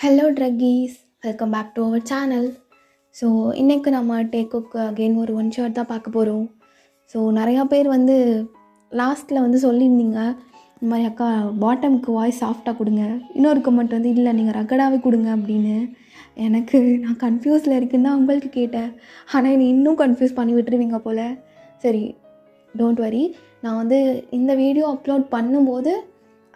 Hello ட்ரக்கீஸ், welcome back to our channel. So இன்றைக்கு நம்ம டேக்குக்கு அகெயின் ஒரு ஒன் ஷாட் தான் பார்க்க போகிறோம். ஸோ நிறையா பேர் லாஸ்ட்டில் சொல்லியிருந்தீங்க, இந்த மாதிரி அக்கா பாட்டமுக்கு வாய்ஸ் சாஃப்டாக கொடுங்க, இன்னொரு கமெண்ட் இல்லை நீங்கள் ரகடாகவே கொடுங்க அப்படின்னு. நான் கன்ஃபியூஸில் இருக்குன்னு தான் உங்களுக்கு கேட்டேன். ஆனால் என்னை இன்னும் கன்ஃபியூஸ் பண்ணி விட்டுருவீங்க போல். சரி, டோன்ட் வரி. நான் இந்த வீடியோ அப்லோட் பண்ணும்போது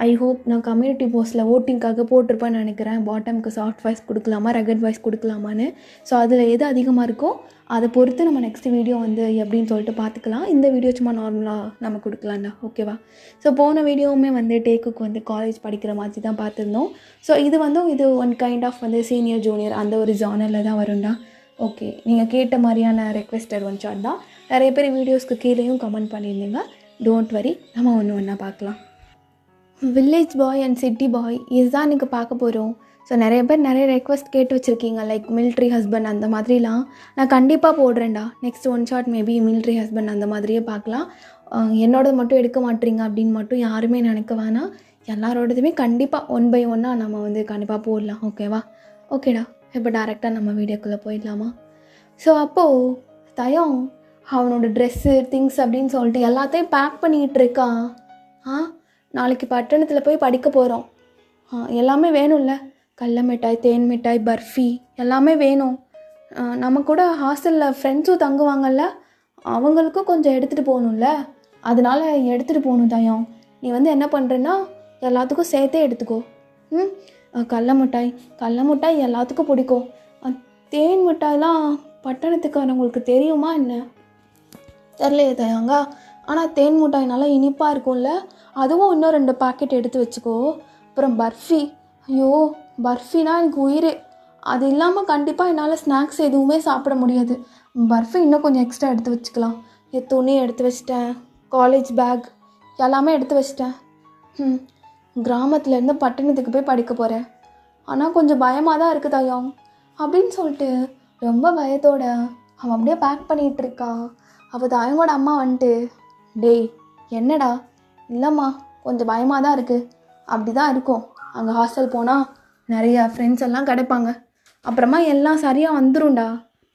ஐ ஹோப் நான் கம்யூனிட்டி போஸ்ட்டில் ஓட்டிங்காக போட்டிருப்பேன்னு நினைக்கிறேன். பாட்டமுக்கு சாஃப்ட் வாய்ஸ் கொடுக்கலாமா, ரகட் வாய்ஸ் கொடுக்கலாமான்னு. ஸோ அதில் எது அதிகமாக இருக்கோ அதை பொறுத்து நம்ம நெக்ஸ்ட் வீடியோ எப்படின்னு சொல்லிட்டு பார்த்துக்கலாம். இந்த வீடியோ சும்மா நார்மலாக நம்ம கொடுக்கலாம்டா, ஓகேவா? ஸோ போன வீடியோவுமே டேக்குக்கு காலேஜ் படிக்கிற மாதிரி தான் பார்த்துருந்தோம். ஸோ இது one kind of senior junior அந்த ஒரு ஜானரில் தான் வரும்டா. ஓகே, நீங்கள் கேட்ட மாதிரியான ரெக்வெஸ்டட் ஒன் ஷாட் தான். நிறைய பேர் வீடியோஸ்க்கு கீழேயும் கமெண்ட் பண்ணியிருந்தீங்க. டோன்ட் வரி, நம்ம ஒன்றா பார்க்கலாம். வில்லேஜ் பாய் அண்ட் சிட்டி பாய் இதுதான் எனக்கு பார்க்க போகிறோம். ஸோ நிறைய பேர் நிறைய ரெக்வஸ்ட் கேட்டு வச்சுருக்கீங்க, லைக் மிலிட்ரி ஹஸ்பண்ட் அந்த மாதிரிலாம். நான் கண்டிப்பாக போடுறேன்டா. Next one shot maybe military husband அந்த மாதிரியே பார்க்கலாம். என்னோடது மட்டும் எடுக்க மாட்டீங்க அப்படின்னு மட்டும் யாருமே நினைக்க வேணாம். எல்லாரோடதுமே கண்டிப்பாக ஒன் பை ஒன்னாக நம்ம கண்டிப்பாக போடலாம், ஓகேவா? ஓகேடா, இப்போ டேரெக்டாக நம்ம வீடியோக்குள்ளே போயிடலாமா? ஸோ அப்போது தயம் அவனோட ட்ரெஸ்ஸு திங்ஸ் அப்படின்னு சொல்லிட்டு எல்லாத்தையும் பேக் பண்ணிக்கிட்டு இருக்கான். நாளைக்கு பட்டணத்தில் போய் படிக்க போகிறோம். எல்லாமே வேணும்ல, கடல மிட்டாய், தேன் மிட்டாய், பர்ஃபி எல்லாமே வேணும். நம்ம கூட ஹாஸ்டலில் ஃப்ரெண்ட்ஸும் தங்குவாங்கல்ல, அவங்களுக்கும் கொஞ்சம் எடுத்துகிட்டு போகணும்ல. அதனால் எடுத்துகிட்டு போகணும் தயம். நீ என்ன பண்ணுறேன்னா எல்லாத்துக்கும் சேர்த்தே எடுத்துக்கோ. கடல மிட்டாய் எல்லாத்துக்கும் பிடிக்கும். தேன் மிட்டாய்லாம் பட்டணத்துக்காரங்களுக்கு தெரியுமா என்ன? தெரியலையே தயாங்க. ஆனால் தேன் மிட்டாய் நல்லா இனிப்பாக இருக்கும்ல, அதுவும் இன்னும் 2 பாக்கெட் எடுத்து வச்சுக்கோ. அப்புறம் பர்ஃபி, ஐயோ பர்ஃபினா எனக்கு உயிர். அது இல்லாமல் கண்டிப்பாக என்னால் ஸ்நாக்ஸ் எதுவுமே சாப்பிட முடியாது. பர்ஃபி இன்னும் கொஞ்சம் எக்ஸ்ட்ரா எடுத்து வச்சுக்கலாம். என் துணி எடுத்து வச்சிட்டேன், காலேஜ் பேக் எல்லாமே எடுத்து வச்சிட்டேன். கிராமத்துலேருந்து பட்டணத்துக்கு போய் படிக்க போகிறேன். ஆனால் கொஞ்சம் பயமாக தான் இருக்குது தயம் அப்படின்னு சொல்லிட்டு ரொம்ப பயத்தோட அவன் அப்படியே பேக் பண்ணிகிட்டு இருக்கான். அவள் தயங்கோட அம்மா டேய் என்னடா? இல்லைம்மா, கொஞ்சம் பயமாக தான் இருக்குது. அப்படி தான் இருக்கும், அங்கே ஹாஸ்டல் போனால் நிறைய ஃப்ரெண்ட்ஸ் எல்லாம் கிடைப்பாங்க. அப்புறமா எல்லாம் சரியாக வந்துடும்டா,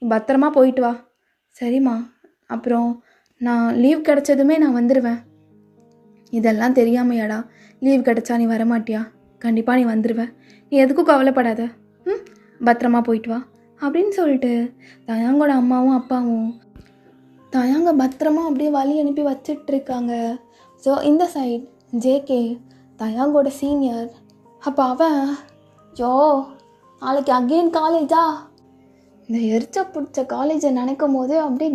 நீ பத்திரமா போயிட்டு வா. சரிம்மா, அப்புறம் நான் லீவ் கிடச்சதுமே நான் வந்துடுவேன். இதெல்லாம் தெரியாமையாடா லீவ் கிடச்சா நீ வரமாட்டியா? கண்டிப்பாக நீ வந்துடுவேன், நீ எதுக்கும் கவலைப்படாத. பத்திரமா போயிட்டு வா அப்படின்னு சொல்லிட்டு தயாங்கோட அம்மாவும் அப்பாவும் தயாங்க பத்திரமா அப்படியே வழி அனுப்பி வச்சிட்ருக்காங்க. ஸோ இந்த சைட் ஜேகே தயாங்கோட சீனியர். அப்போ அவன் நாளைக்கு அகெயின் காலேஜா? இந்த எரிச்ச பிடிச்ச காலேஜை நினைக்கும் போது அப்படியே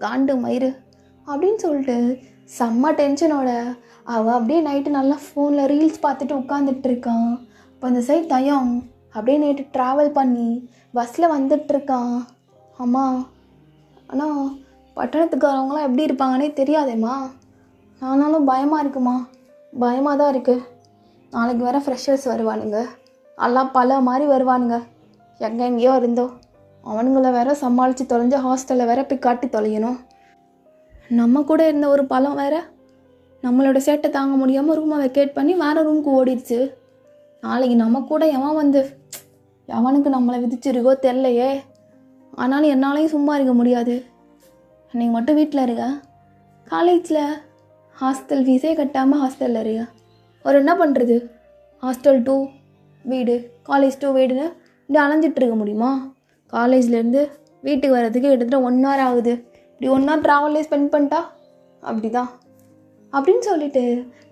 காண்டு மயிறு அப்படின்னு சொல்லிட்டு செம்ம டென்ஷனோட அவன் அப்படியே நைட்டு நல்லா ஃபோனில் ரீல்ஸ் பார்த்துட்டு உட்காந்துட்ருக்கான். இப்போ அந்த சைட் தயம் அப்படியே நைட்டு ட்ராவல் பண்ணி பஸ்ஸில் வந்துட்டுருக்கான். அம்மா, ஆனால் பட்டணத்துக்காரவங்களாம் எப்படி இருப்பாங்கன்னே தெரியாதேம்மா. ஆனாலும் பயமாக இருக்குமா? பயமாக தான் இருக்குது. நாளைக்கு வேறு ஃப்ரெஷர்ஸ் வருவானுங்க, எல்லாம் பல மாதிரி வருவானுங்க. எங்கேயோ இருந்தோம் அவனுங்களை வேற சமாளித்து தொலைஞ்ச ஹாஸ்டலில் வேற போய் காட்டி தொலையணும். நம்ம கூட இருந்த ஒரு பழம் வேற நம்மளோட சேட்டை தாங்க முடியாமல் ரூமை வெக்கேட் பண்ணி வேறு ரூமுக்கு ஓடிடுச்சு. நாளைக்கு நம்ம கூட எவனுக்கு நம்மளை விதிச்சிருக்கோ தெரிலையே. ஆனாலும் என்னாலையும் சும்மா இருக்க முடியாது. நீங்கள் மட்டும் வீட்டில் இருக்க, காலேஜில் ஹாஸ்டல் ஃபீஸே கட்டாமல் ஹாஸ்டலில் இருக்க. ஒரு என்ன பண்ணுறது? ஹாஸ்டல் டூ வீடு, காலேஜ் டூ வீடுன்னு இப்படி அலைஞ்சிட்ருக்க முடியுமா? காலேஜ்லேருந்து வீட்டுக்கு வர்றதுக்கு கிட்டத்தட்ட 1 hour ஆகுது. இப்படி 1 hour ட்ராவல்லே ஸ்பெண்ட் பண்ணிட்டா அப்படி தான் அப்படின்னு சொல்லிட்டு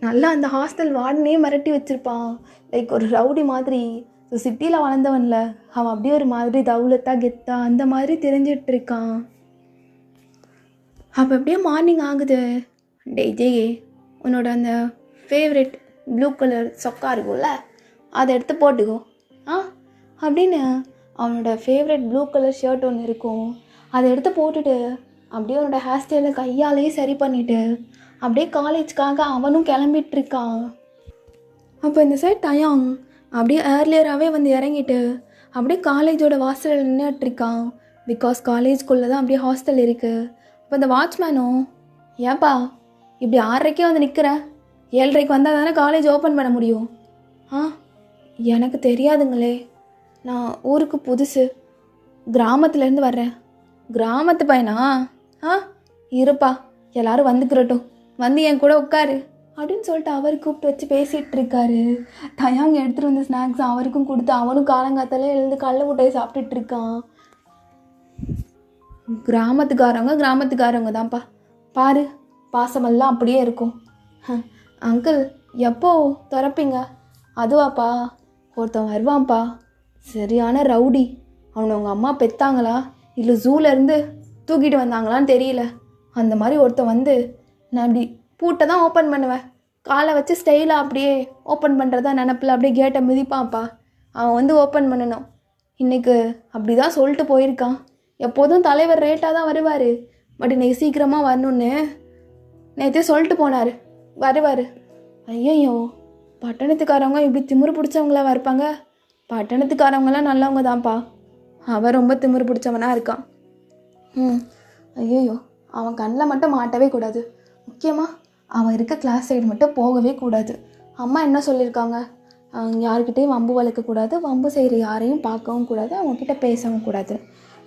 நல்லா அந்த ஹாஸ்டல் வார்டனே மிரட்டி வச்சுருப்பான். லைக் ஒரு ரவுடி மாதிரி. ஸோ சிட்டியில் வளர்ந்தவன்ல அவன் அப்படியே ஒரு மாதிரி தவுலத்தா கெத்தா அந்த மாதிரி தெரிஞ்சிட்ருக்கான். அப்போ அப்படியே மார்னிங் ஆகுது. ஜெயே, உன்னோட அந்த ஃபேவரெட் ப்ளூ கலர் சொக்கா இருக்கும்ல, அதை எடுத்து போட்டுக்கோ அப்படின்னு அவனோட ஃபேவரெட் ப்ளூ கலர் ஷர்ட் ஒன்று இருக்கும். அதை எடுத்து போட்டுட்டு அப்படியே அவனோட ஹேர் ஸ்டைலை கையாலேயே சரி பண்ணிவிட்டு அப்படியே காலேஜ்க்காக அவனும் கிளம்பிட்டுருக்கான். அப்போ இந்த சைட் தயாங் அப்படியே ஏர்லியராகவே இறங்கிட்டு அப்படியே காலேஜோட வாசலில் நின்றுட்டுருக்கான். பிகாஸ் காலேஜ்குள்ளே தான் அப்படியே ஹாஸ்டல் இருக்குது. அப்போ இந்த வாட்ச்மேனும், ஏப்பா இப்படி 6:30 நிற்கிற, 7:30 வந்தால் தானே காலேஜ் ஓப்பன் பண்ண முடியும். எனக்கு தெரியாதுங்களே, நான் ஊருக்கு புதுசு, கிராமத்துலேருந்து வர்றேன். கிராமத்து பையனா? ஆ இருப்பா, எல்லாரும் வந்துக்கிறட்டும், வந்து என் கூட உட்காரு அப்படின்னு சொல்லிட்டு அவர் கூப்பிட்டு வச்சு பேசிகிட்டு இருக்காரு. தயாங்க எடுத்துகிட்டு வந்த ஸ்நாக்ஸ் அவருக்கும் கொடுத்து அவனும் காலங்காத்தாலே எழுந்து கடல முட்டையை சாப்பிட்டுட்டு இருக்கான். கிராமத்துக்காரவங்க தான்ப்பா, பாரு பாசமெல்லாம் அப்படியே இருக்கும். அங்கிள் எப்போ திறப்பீங்க? அதுவாப்பா, ஒருத்தன் வருவான்ப்பா, சரியான ரவுடி. அவனை அவங்க அம்மா பெத்தாங்களா இல்லை ஜூலேருந்து தூக்கிட்டு வந்தாங்களான்னு தெரியல. அந்த மாதிரி ஒருத்தன் வந்து நான் இப்படி பூட்டை தான் ஓப்பன் பண்ணுவேன், காலை வச்சு ஸ்டைலாக அப்படியே ஓப்பன் பண்ணுறதா நினப்பில் அப்படியே கேட்டை மிதிப்பான்ப்பா. அவன் வந்து ஓப்பன் பண்ணணும். இன்றைக்கு அப்படி தான் சொல்லிட்டு போயிருக்கான். எப்போதும் தலைவர் ரேட்டாக தான் வருவார், பட் இன்றைக்கி சீக்கிரமாக வரணுன்னு நேற்றே சொல்லிட்டு போனார், வருவார். ஐயோ, பட்டணத்துக்காரவங்க இப்படி திமிரு பிடிச்சவங்களாவா இருப்பாங்க? பட்டணத்துக்காரவங்களாம் நல்லவங்க தான்ப்பா, அவன் ரொம்ப திமிரு பிடிச்சவனாக இருக்கான். ஐயோ, அவன் கண்ணில் மட்டும் மாட்டவே கூடாது. முக்கியமாக அவன் இருக்க கிளாஸ் சைடு மட்டும் போகவே கூடாது. அம்மா என்ன சொல்லியிருக்காங்க? யாருக்கிட்டையும் வம்பு வளர்க்கக்கூடாது, வம்பு செய்கிற யாரையும் பார்க்கவும் கூடாது, அவங்கக்கிட்ட பேசவும் கூடாது.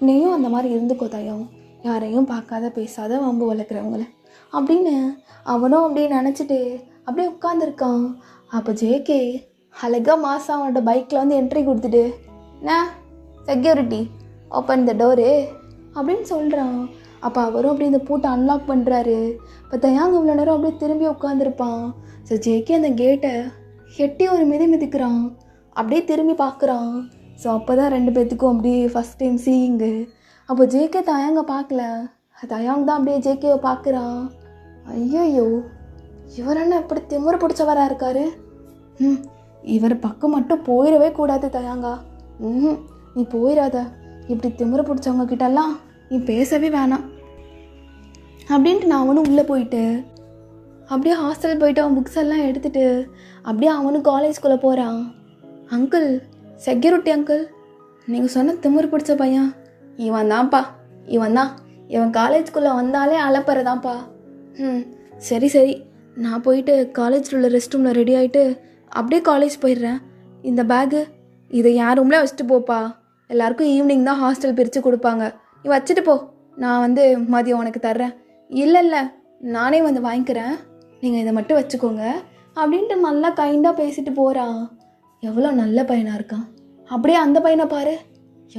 நீயும் அந்த மாதிரி இருந்துக்கோ தயம், யாரையும் பார்க்காத பேசாத வம்பு வளர்க்குறவங்கள அப்படின்னு அவனும் அப்படியே நினச்சிட்டு அப்படியே உட்காந்துருக்கான். அப்போ ஜேகே அழகாக மாதம் அவனோட பைக்கில் வந்து என்ட்ரி கொடுத்துட்டு, என்ன செக்யூரிட்டி ஓப்பன் த டோரு அப்படின்னு சொல்கிறான். அப்போ அவரும் அப்படியே இந்த பூட்டை அன்லாக் பண்ணுறாரு. இப்போ தயாங்க இவ்வளோ நேரம் அப்படியே திரும்பி உட்காந்துருப்பான். ஸோ ஜேகே அந்த கேட்டை எட்டி ஒரு மிதிக்கிறான், அப்படியே திரும்பி பார்க்குறான். ஸோ அப்போ தான் ரெண்டு பேர்த்துக்கும் அப்படியே ஃபஸ்ட் டைம் சீயிங்கு. அப்போ ஜேகே தயாங்க பார்க்கல, தயாங்க தான் அப்படியே ஜேகேவை பார்க்குறான். ஐயோ, இவர் என்ன இப்படி திமிரு பிடிச்சவராக இருக்காரு? இவர் பக்கம் மட்டும் போயிடவே கூடாது தயாங்கா. நீ போயிடாத, இப்படி திமிரு பிடிச்சவங்க கிட்டலாம் நீ பேசவே வேணாம் அப்படின்ட்டு நான் அவனும் உள்ளே போயிட்டு அப்படியே ஹாஸ்டல் போயிட்டு அவன் புக்ஸ் எல்லாம் எடுத்துகிட்டு அப்படியே அவனும் காலேஜ்குள்ளே போகிறான். அங்கிள், செக்யூரிட்டி அங்கிள், நீங்கள் சொன்ன திமிரு பிடிச்ச பையன் இவன் தான்ப்பா, இவன் தான். இவன் காலேஜ்குள்ளே வந்தாலே அலப்பறதான்ப்பா. சரி சரி, நான் போயிட்டு காலேஜில் உள்ள ரெஸ்ட் ரூமில் ரெடி ஆகிட்டு அப்படியே காலேஜ் போயிடுறேன். இந்த பேகு இதை என் ரூமில் வச்சுட்டு போப்பா, எல்லாருக்கும் ஈவினிங் தான் ஹாஸ்டல் பிரித்து கொடுப்பாங்க, நீ வச்சுட்டு போ, நான் வந்து மதியம் உனக்கு தர்றேன். இல்லை நானே வந்து வாங்கிக்கிறேன், நீங்கள் இதை மட்டும் வச்சுக்கோங்க அப்படின்ட்டு நல்லா கைண்டாக பேசிட்டு போகிறான். எவ்வளோ நல்ல பையனாக இருக்கான். அப்படியே அந்த பையனை பாரு,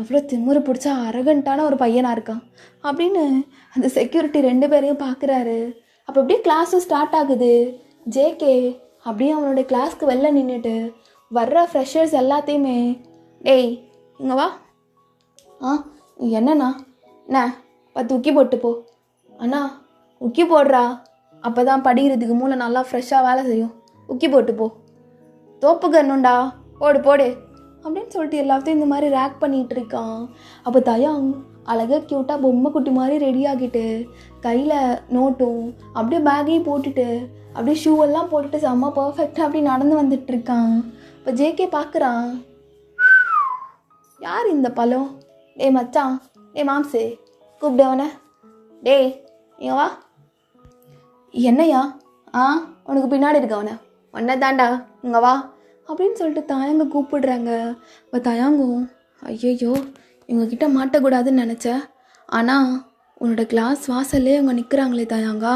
எவ்வளோ திமிரு பிடிச்சா அரகண்டான ஒரு பையனாக இருக்கான் அப்படின்னு அந்த செக்யூரிட்டி ரெண்டு பேரையும் பார்க்குறாரு. அப்போ அப்படியே கிளாஸும் ஸ்டார்ட் ஆகுது. ஜேகே அப்படியே அவனோட கிளாஸ்க்கு வெளில நின்றுட்டு வர்ற ஃப்ரெஷர்ஸ் எல்லாத்தையுமே, டேய் இங்கே வா. என்னண்ணா? என்ன 10 உக்கி போட்டு போ. அண்ணா உக்கி போடுறா, அப்போ தான் படிக்கிறதுக்கு மூளை நல்லா ஃப்ரெஷ்ஷாக வேலை செய்யும். உக்கி போட்டு போ. தோப்பு கண்ணுண்டா, போடு போடு அப்படின்னு சொல்லிட்டு எல்லாத்தையும் இந்த மாதிரி ரேக் பண்ணிகிட்டு இருக்கான். அப்போ தயாங் அழகாக க்யூட்டாக பொம்மை குட்டி மாதிரி ரெடி ஆகிட்டு கையில் நோட்டும் அப்படியே பேக்கையும் போட்டுட்டு அப்படியே ஷூவெல்லாம் போட்டுட்டு செம்ம பர்ஃபெக்டாக அப்படி நடந்து வந்துட்டுருக்கான். இப்போ ஜேகே பார்க்குறான், யார் இந்த பழம்? டேய் மச்சான், டேய் மாம்சே, கூப்பிடுவன. டேய் இங்கே வா. என்னையா? உனக்கு பின்னாடி இருக்கவன ஒன்றை தாண்டா, இங்கே வா அப்படின்னு சொல்லிட்டு தயாங்க கூப்பிடுறாங்க. இப்போ தயாங்கும், ஐயோ இவங்கக்கிட்ட மாட்டக்கூடாதுன்னு நினச்சேன், ஆனால் உன்னோட கிளாஸ் வாசல்லே அவங்க நிற்கிறாங்களே தயாங்கா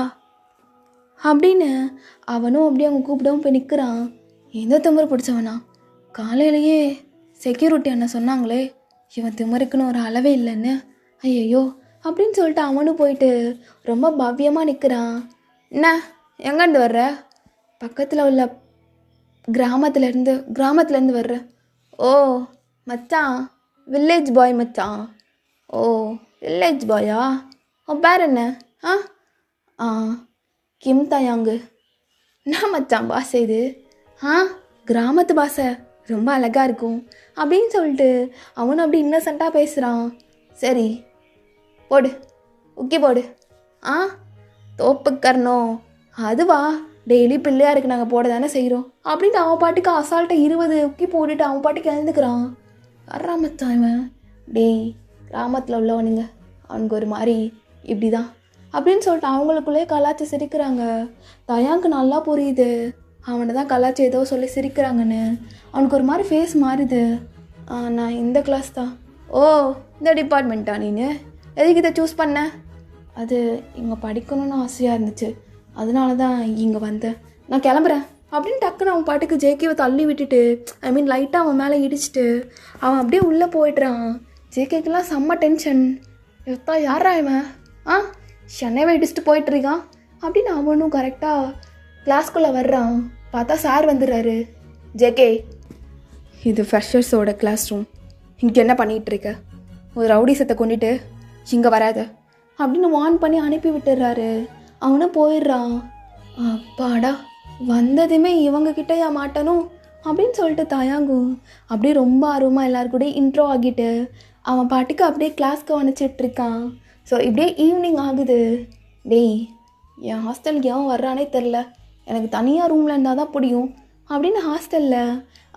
அப்படின்னு அவனும் அப்படியே அவங்க கூப்பிடவும் போய் நிற்கிறான். எந்த திமிரு பிடிச்சவனா? காலையிலேயே செக்யூரிட்டி அண்ணன் சொன்னாங்களே இவன் திமிருக்குன்னு ஒரு அளவே இல்லைன்னு. ஐயோ அப்படின்னு சொல்லிட்டு அவனும் போயிட்டு ரொம்ப பவ்யமாக நிற்கிறான். என்ன எங்கேருந்து வர்ற? பக்கத்தில் உள்ள கிராமத்துலேருந்து வர்ற. ஓ மச்சான், வில்லேஜ் பாய் மச்சான். ஓ வில்லேஜ் பாயா? உன் பேர் என்ன? கிம் தயாங்கு. என்ன மச்சான் பாஷை இது? கிராமத்து பாஷை ரொம்ப அழகாக இருக்கும் அப்படின்னு சொல்லிட்டு அவனும் அப்படி இன்னசென்ட்டாக பேசுகிறான். சரி போடு, உக்கி போடு. தோப்புக்கரணோ அதுவா, டெய்லி பிள்ளையாருக்கு நாங்கள் போட தானே செய்கிறோம் அப்படின்ட்டு அவன் பாட்டுக்கு அசால்ட்டாக 20 உக்கி போட்டுட்டு அவன் பாட்டுக்கு எழுந்துக்கிறான். வர்றா மச்சான் இவன். டேய் கிராமத்தில் உள்ளவனுங்க அவனுக்கு ஒரு மாதிரி இப்படி தான் அப்படின்னு சொல்லிட்டு அவங்களுக்குள்ளே கலாச்சி சிரிக்கிறாங்க. தயாங்கு நல்லா புரியுது, அவனை தான் கலாச்சி ஏதோ சொல்லி சிரிக்கிறாங்கன்னு அவனுக்கு ஒரு மாதிரி ஃபேஸ் மாறுது. நான் இந்த கிளாஸ் தான். ஓ, இந்த டிபார்ட்மெண்ட்டா நீனு? எதுக்கு இதை சூஸ் பண்ண? அது இங்கே படிக்கணும்னு ஆசையாக இருந்துச்சு, அதனால தான் இங்கே வந்தேன். நான் கிளம்புறேன் அப்படின்னு டக்குன்னு அவன் பாட்டுக்கு ஜேகேவை தள்ளி விட்டுட்டு, ஐ மீன் லைட்டாக அவன் மேலே இடிச்சிட்டு அவன் அப்படியே உள்ளே போய்ட்றான். ஜேகேக்கெல்லாம் செம்ம டென்ஷன். எத்தா யாரா இவன்? சென்னையை இடிச்சிட்டு போயிட்டுருக்கான் அப்படின்னு அவனும் கரெக்டாக கிளாஸ்குள்ளே வர்றான். பார்த்தா சார் வந்துடுறாரு. ஜேகே, இது ஃப்ரெஷர்ஸோட கிளாஸ் ரூம், இங்கே என்ன பண்ணிகிட்ருக்க? ஒரு ரவுடிசத்தை கொண்டுட்டு இங்கே வராத அப்படின்னு வார்ன் பண்ணி அனுப்பி விட்டுடுறாரு. அவனும் போயிடுறான். அப்பாடா, வந்ததுமே இவங்கக்கிட்ட மாட்டணும் அப்படின்னு சொல்லிட்டு தயங்கும். அப்படியே ரொம்ப ஆர்வமாக எல்லாருக்கூடயும் இன்ட்ரோ ஆகிட்டு அவன் பாட்டுக்கு அப்படியே கிளாஸ்க்கு அனுப்பிச்சிட்ருக்கான். ஸோ இப்படியே ஈவினிங் ஆகுது. டேய், என் ஹாஸ்டலுக்கு எவன் வர்றானே தெரில, எனக்கு தனியாக ரூமில் இருந்தால் தான் பிடிக்கும் அப்படின்னு ஹாஸ்டலில்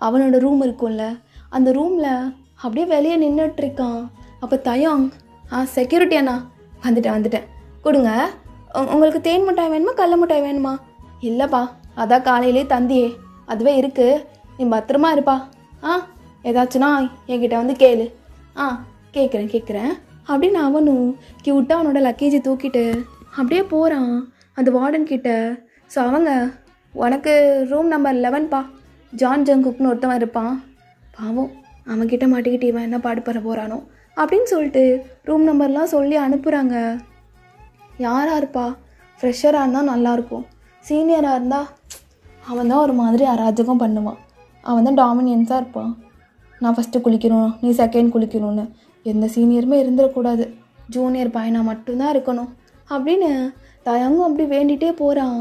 அவனோட ரூம் இருக்கும்ல, அந்த ரூமில் அப்படியே வெளியே நின்றுட்டுருக்கான். அப்போ தயாங், செக்யூரிட்டி அண்ணா வந்துட்டேன் கொடுங்க, உங்களுக்கு தேன் மிட்டாய் வேணுமா கடல மிட்டாய் வேணுமா? இல்லைப்பா, அதான் காலையிலே தந்தியே, அதுவே இருக்குது, நீ பத்திரமா இருப்பா. ஏதாச்சுன்னா என்கிட்ட வந்து கேளு. கேட்குறேன் அப்படின்னு அவனும் க்யூட்டாக அவனோட லக்கேஜை தூக்கிட்டு அப்படியே போகிறான் அந்த வார்டன் கிட்ட. ஸோ அவங்க, உனக்கு ரூம் நம்பர் 11பா, ஜான் ஜங்குக்னு ஒருத்தவன் இருப்பான், பாவம் அவன்கிட்ட மாட்டிக்கிட்டு இவன் என்ன பாடுபட போகிறானோ அப்படின்னு சொல்லிட்டு ரூம் நம்பர்லாம் சொல்லி அனுப்புகிறாங்க. யாராக இருப்பா? ஃப்ரெஷராக இருந்தால் நல்லாயிருக்கும், சீனியராக இருந்தால் அவன் தான் ஒரு மாதிரி அராஜகம் பண்ணுவான், அவன் தான் டாமினியன்ஸாக இருப்பான். நான் ஃபஸ்ட்டு குளிக்கணும், நீ செகண்ட் குளிக்கணும்னு எந்த சீனியருமே இருந்துடக்கூடாது, ஜூனியர் பையனாக மட்டும்தான் இருக்கணும் அப்படின்னு தயங்கும் அப்படி வேண்டிகிட்டே போகிறான்.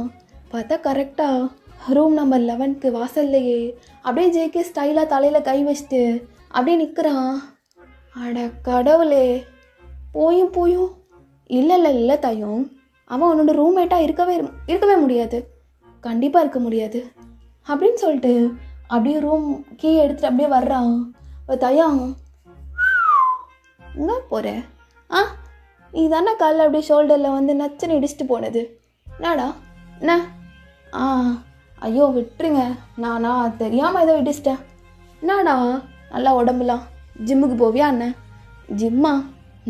பார்த்தா கரெக்டாக ரூம் நம்பர் 11க்கு வாசல்லையே அப்படியே ஜேகே ஸ்டைலாக தலையில் கை வச்சுட்டு அப்படியே நிற்கிறான். அட கடவுளே, போயும் இல்லை தயம், அவன் உன்னோட ரூம்மேட்டாக இருக்கவே முடியாது, கண்டிப்பாக இருக்க முடியாது அப்படின்னு சொல்லிட்டு அப்படியே ரூம் கீ எடுத்துகிட்டு அப்படியே வர்றான். தயம், எங்கே போகிற? நீ தானே காலைல அப்படியே ஷோல்டரில் வந்து நச்சுன்னு இடிச்சிட்டு போனது, என்னடா என்ன? ஐயோ விட்டுருங்க, நானா தெரியாமல் ஏதோ இடிச்சிட்டேன். என்னடா நல்லா உடம்புலாம், ஜிம்முக்கு போவியா அண்ணன்? ஜிம்மா?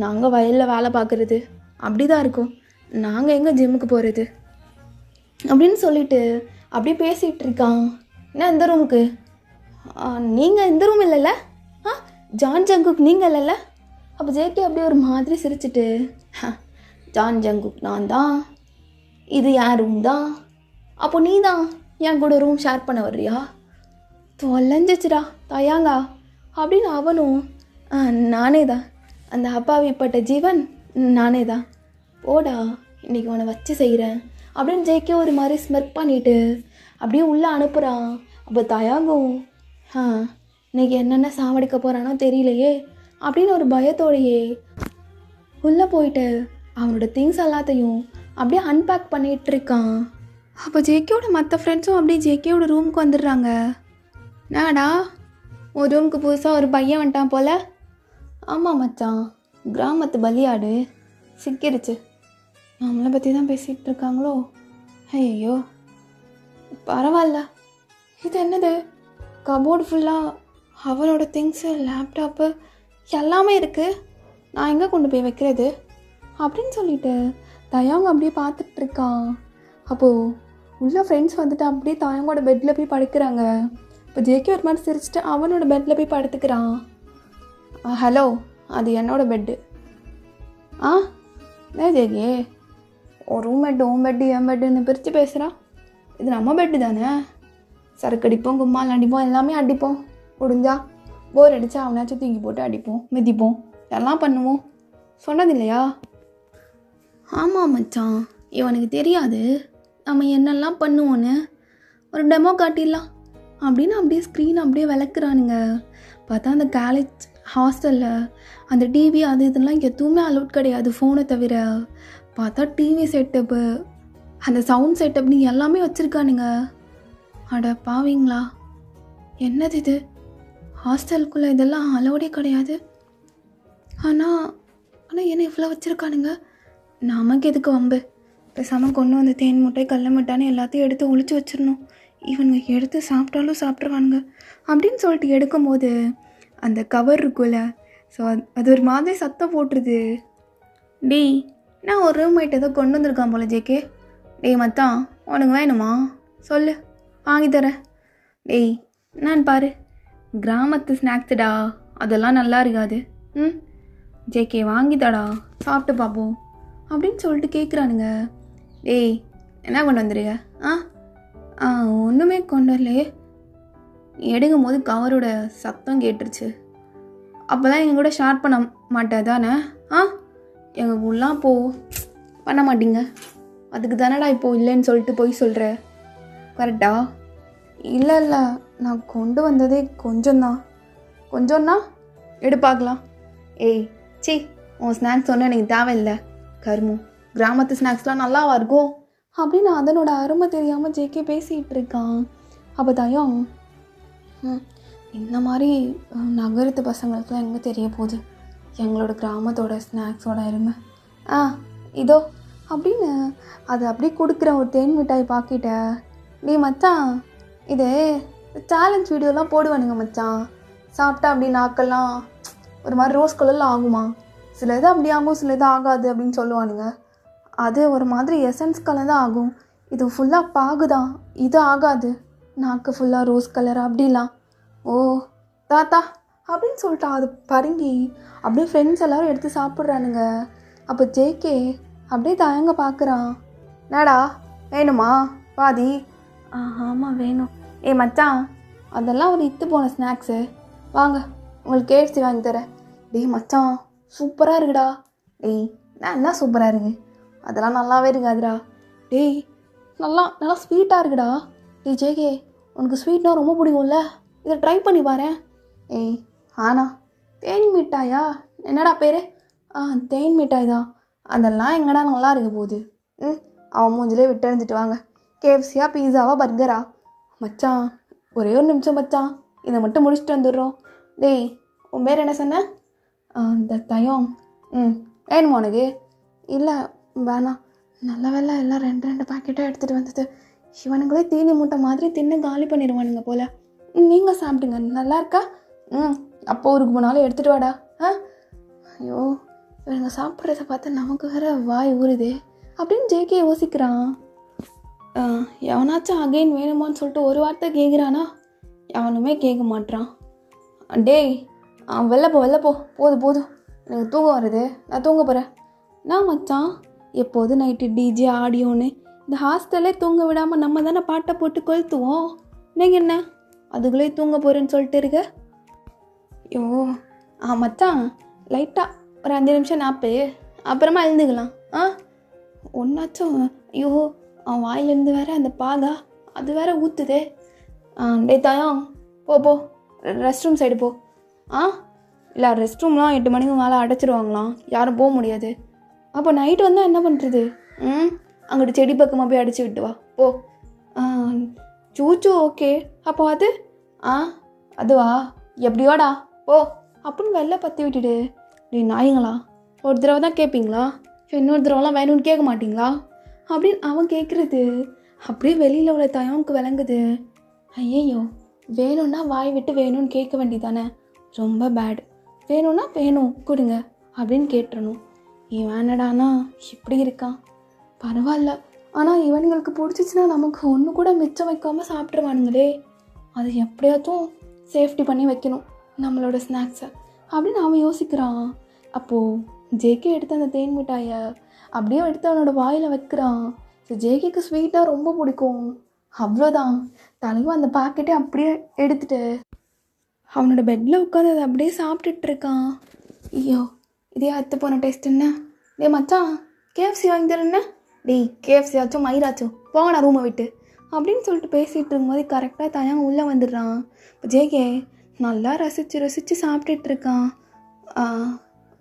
நாங்கள் வயலில் வேலை பார்க்குறது அப்படி தான் இருக்கும், நாங்கள் எங்கே ஜிம்முக்கு போகிறது அப்படின்னு சொல்லிட்டு அப்படியே பேசிகிட்டு இருக்கான். என்ன இந்த ரூமுக்கு? நீங்கள் இந்த ரூம் இல்லைல்ல? ஜான் ஜங்குக் நீங்கள் இல்லைல்ல? அப்போ ஜேகே அப்படியே ஒரு மாதிரி சிரிச்சிட்டு, ஜான் ஜங்குக் நான் தான், இது என் ரூம் தான், அப்போ நீ தான் என் கூட ரூம் ஷேர் பண்ண வர்றியா? தொலைஞ்சிச்சுடா தயாங்கா அப்படின்னு அவனும், நானே தான், அந்த அப்பாவிப்பட்ட ஜீவன் நானே தான், போடா இன்றைக்கி உன்னை வச்சு செய்கிறேன் அப்படின்னு ஜேகே ஒரு மாதிரி ஸ்மெர்க் பண்ணிவிட்டு அப்படியே உள்ளே அனுப்புகிறான். அப்போ தயாங்கும், இன்றைக்கி என்னென்ன சாவடிக்க போகிறானோ தெரியலையே அப்படின்னு ஒரு பயத்தோடையே உள்ளே போயிட்டு அவனோட திங்ஸ் எல்லாத்தையும் அப்படியே அன்பேக் பண்ணிகிட்ருக்கான். அப்போ ஜேகேயோட மற்ற ஃப்ரெண்ட்ஸும் அப்படியே ஜேகேயோட ரூமுக்கு வந்துடுறாங்க. நாடா ஒரு ரூமுக்கு புதுசாக ஒரு பையன் வந்துட்டான் போல். ஆமாம் மச்சான், கிராமத்து பலியாடு சிக்கிருச்சு, நம்மளை பற்றி தான் பேசிகிட்டு இருக்காங்களோ. ஐயோ பரவாயில்ல, இது என்னது கபோர்டு ஃபுல்லாக அவனோட திங்ஸு, லேப்டாப்பு எல்லாமே இருக்குது, நான் எங்கே கொண்டு போய் வைக்கிறது அப்படின்னு சொல்லிட்டு தயாங்க அப்படியே பார்த்துட்ருக்கான். அப்போது உள்ள ஃப்ரெண்ட்ஸ் வந்துட்டு அப்படியே தயாங்கோட பெட்டில் போய் படுக்கிறாங்க. இப்போ ஜேகே ஒரு மாதிரி சிரிச்சிட்டு அவனோட பெட்டில் போய் படுத்துக்கிறான். ஹலோ, அது என்னோட பெட்டு. என்ன ஜேகே, ஒரு ரூம்மேட்டு உன் பெட்டு என் பெட்டுன்னு பிரித்து பேசுகிறான், இது நம்ம பெட்டு தானே, சரக்கு அடிப்போம், கும்மால் அடிப்போம், எல்லாமே அடிப்போம், முடிஞ்சா போர் அடித்தா அவனாச்சும் தூக்கி போட்டு அடிப்போம், மிதிப்போம், எல்லாம் பண்ணுவோம், சொன்னது இல்லையா? ஆமாம் மச்சான், இவனுக்கு தெரியாது நம்ம என்னெல்லாம் பண்ணுவோன்னு, ஒரு டெமோ காட்டிடலாம் அப்படின்னு அப்படியே ஸ்க்ரீன் அப்படியே விளக்குறானுங்க. பார்த்தா அந்த காலேஜ் ஹாஸ்டலில் அந்த டிவி அது இதெல்லாம் எதுவுமே அலோட் கிடையாது ஃபோனை தவிர. பார்த்தா டிவி செட்டப்பு, அந்த சவுண்ட் செட்டப்னு எல்லாமே வச்சுருக்கானுங்க. அட பாவீங்களா, என்னது இது, ஹாஸ்டலுக்குள்ளே இதெல்லாம் அலோடே கிடையாது, ஆனால் என்ன இவ்வளோ வச்சுருக்கானுங்க, நமக்கு எதுக்கு வம்பு, பேசாமல் கொண்டு வந்து தேன் முட்டை கடல மிட்டான்னு எல்லாத்தையும் எடுத்து ஒழிச்சு வச்சிடணும், இவனுங்க எடுத்து சாப்பிட்டாலும் சாப்பிட்ருவானுங்க அப்படின்னு சொல்லிட்டு எடுக்கும்போது அந்த கவர் இருக்குல்ல, ஸோ அது ஒரு மாதிரி சத்தம் போட்டுருது. டேய், நான் ஒரு ரூம்மேட் ஏதோ கொண்டு வந்திருக்கான் போல ஜேகே. டேய் மச்சான், உனக்கு வேணுமா சொல்லு, வாங்கி தரேன். டேய் நான் பாரு, கிராமத்து ஸ்நாக்ஸுடா, அதெல்லாம் நல்லா இருக்காது. ஜேகே வாங்கித்தாடா, சாப்பிட்டு பார்ப்போம் அப்படின்னு சொல்லிட்டு கேட்குறானுங்க. டேய் என்ன கொண்டு வந்துருங்க? ஒன்றுமே கொண்டு வரலையே. எடுக்கும் போது கவரோட சத்தம் கேட்டுருச்சு. அப்போ தான் எங்கள் கூட ஷேர் பண்ண மாட்டேன் தானே? எங்கள் உள்ளலாம் பண்ண மாட்டீங்க, அதுக்கு தானடா இப்போது இல்லைன்னு சொல்லிட்டு போய் சொல்கிற, கரெக்டா? இல்லை நான் கொண்டு வந்ததே கொஞ்சம்னா எடு பார்க்கலாம். ஏய் சி, உன் ஸ்நாக்ஸ் ஒன்றும் எனக்கு தேவையில்லை, கருமம், கிராமத்து ஸ்நாக்ஸ்லாம் நல்லாவா இருக்கும் அப்படின்னு அதனோட அருமை தெரியாமல் ஜேகே பேசிகிட்டு இருக்கான். அப்போ தயம், இந்த மாதிரி நகரத்து பசங்களுக்குலாம் எங்கே தெரிய போகுது எங்களோட கிராமத்தோட ஸ்நாக்ஸோட அருமை. இதோ அப்படின்னு அது அப்படியே கொடுக்குற ஒரு தேன் மிட்டாய் பாக்கிட்ட. நீ மச்சான், இது சேலஞ்ச் வீடியோலாம் போடுவானுங்க மச்சான், சாப்பிட்டா அப்படி நாக்கெல்லாம் ஒரு மாதிரி ரோஸ் கலரில் ஆகுமா, சில இது அப்படி ஆகும், சில இது ஆகாது அப்படின்னு சொல்லுவானுங்க. அது ஒரு மாதிரி எசன்ஸ் கலர் தான் ஆகும், இது ஃபுல்லாக பாகுதான், இது ஆகாது, நாக்கு ஃபுல்லாக ரோஸ் கலர் அப்படிலாம். ஓ தாத்தா அப்படின்னு சொல்லிட்டு அது பருங்கி அப்படியே ஃப்ரெண்ட்ஸ் எல்லோரும் எடுத்து சாப்பிட்றானுங்க. அப்போ ஜேகே அப்படியே தயங்க பார்க்குறான். என்னடா வேணுமா பாதி? ஆமாம் வேணும். மச்சான், அதெல்லாம் ஒரு இத்து போன ஸ்நாக்ஸு, வாங்க உங்களுக்கு கேஎஃப்சி வாங்கி தரேன். டேய் மச்சான், சூப்பராக இருக்குடா. டேய் நான் என்ன சூப்பராக இருக்கு, அதெல்லாம் நல்லாவே இருக்காதுடா. டேய் நல்லா ஸ்வீட்டாக இருக்குடா. டேய் ஜேகே, உனக்கு ஸ்வீட்னா ரொம்ப பிடிக்கும்ல, இதை ட்ரை பண்ணி பாரு. தேன் மிட்டாயா? என்னடா பேர்? தேன் மிட்டாய் தான். அதெல்லாம் எங்கடா நல்லா இருக்க போகுது. அவன் மூஞ்சிலே விட்டு எழுந்துட்டு வாங்க. கேஎஃப்சியா, பீஸாவா, பர்கரா? மச்சான் ஒரே ஒரு நிமிஷம் மச்சான், இதை மட்டும் முடிச்சுட்டு வந்துடுறோம். டேய் உன் பேர் என்ன சொன்ன? இந்த தயம். வேணுமா உனக்கு? இல்லை வேணாம். நல்ல வேலை எல்லாம் 2 பாக்கெட்டாக எடுத்துகிட்டு வந்தது. இவனுங்களே தீனி மூட்டை மாதிரி தின்னு காலி பண்ணிடுவானுங்க போல். நீங்கள் சாப்பிடுங்க, நல்லா இருக்கா? அப்போ ஊருக்கு போனாலும் எடுத்துகிட்டு வாடா. ஐயோ, இவங்க சாப்பிட்றத பார்த்தா நமக்கு வேறு வாய் ஊறுதே அப்படின்னு ஜேகே யோசிக்கிறான். எவனாச்சும் அகைன் வேணுமான்னு சொல்லிட்டு ஒரு வார்த்தை கேட்குறானா? எவனுமே கேட்க மாட்டான். டேய் வெளில போ, போதும், எனக்கு தூக்கம் வருது, நான் தூங்க போகிறேன். நான் மச்சான், எப்போது நைட்டு டிஜே ஆடியோன்னு இந்த ஹாஸ்டல்லே தூங்க விடாமல் நம்ம தானே பாட்டை போட்டு கொளுத்துவோம். நீங்கள் என்ன அதுக்குள்ளே தூங்க போகிறேன்னு சொல்லிட்டு இருக்க? ஐயோ மச்சான், லைட்டாக ஒரு 5 நிமிஷம் நாப்பு, அப்புறமா எழுந்துக்கலாம். ஒன்றாச்சும். ஐயோ, அவன் வாயிலேருந்து வேற அந்த பாகா அது வேற ஊற்றுதே. டே தாயம், போ ரெஸ்ட் ரூம் சைடு போ. இல்லை, ரெஸ்ட் ரூம்லாம் 8 மணிக்கு மேலே அடைச்சிருவாங்களாம், யாரும் போக முடியாது. அப்போ நைட்டு வந்தால் என்ன பண்ணுறது? அங்கிட்டு செடி பக்கமாக போய் அடிச்சு விட்டு வா, போ. சூச்சு ஓகே. அப்போ அதுவா, எப்படியோடா போ அப்படின்னு வெளில பற்றி விட்டுடு. டே நாய்ங்களா, ஒரு தடவை தான் கேட்பீங்களா, இன்னொரு தடவைலாம் வேணும்னு கேட்க மாட்டிங்களா அப்படின்னு அவன் கேட்குறது அப்படியே வெளியில் உள்ள தயவுக்கு விளங்குது. ஐயையோ, வேணும்னா வாய் விட்டு வேணும்னு கேட்க வேண்டியதானே, ரொம்ப பேட். வேணும்னா வேணும் கொடுங்க அப்படின்னு கேட்டுறணும். இவன் வேணடானா இப்படி இருக்கான். பரவாயில்ல, ஆனால் இவனுங்களுக்கு பிடிச்சிச்சின்னா நமக்கு ஒன்று கூட மிச்சம் வைக்காமல் சாப்பிட்ருவானுங்களே. அது எப்படியாச்சும் சேஃப்டி பண்ணி வைக்கணும் நம்மளோட ஸ்நாக்ஸை அப்படின்னு அவன் யோசிக்கிறான். அப்போது ஜேகே எடுத்து அந்த தேன் மிட்டாயை அப்படியே எடுத்து அவனோட வாயில் வைக்கிறான். ஸோ ஜேகேக்கு ஸ்வீட்டாக ரொம்ப பிடிக்கும். அவ்வளோதான், தலைவன் அந்த பாக்கெட்டே அப்படியே எடுத்துட்டு அவனோட பெட்டில் உட்காந்து அதை அப்படியே சாப்பிட்டுட்டு இருக்கான். ஐயோ, இதே அத்து போன டேஸ்ட் என்ன? டே மச்சான், கேஎஃப்சி வாங்கி தரேன்னா? டேய் கேஎஃப்சி ஆச்சும் மயிராச்சும் போங்கடா ரூமை விட்டு அப்படின்னு சொல்லிட்டு பேசிகிட்டு இருக்கும்போது கரெக்டாக தயாங்க உள்ளே வந்துடுறான். இப்போ ஜேகே நல்லா ரசித்து சாப்பிட்டுட்டு இருக்கான்.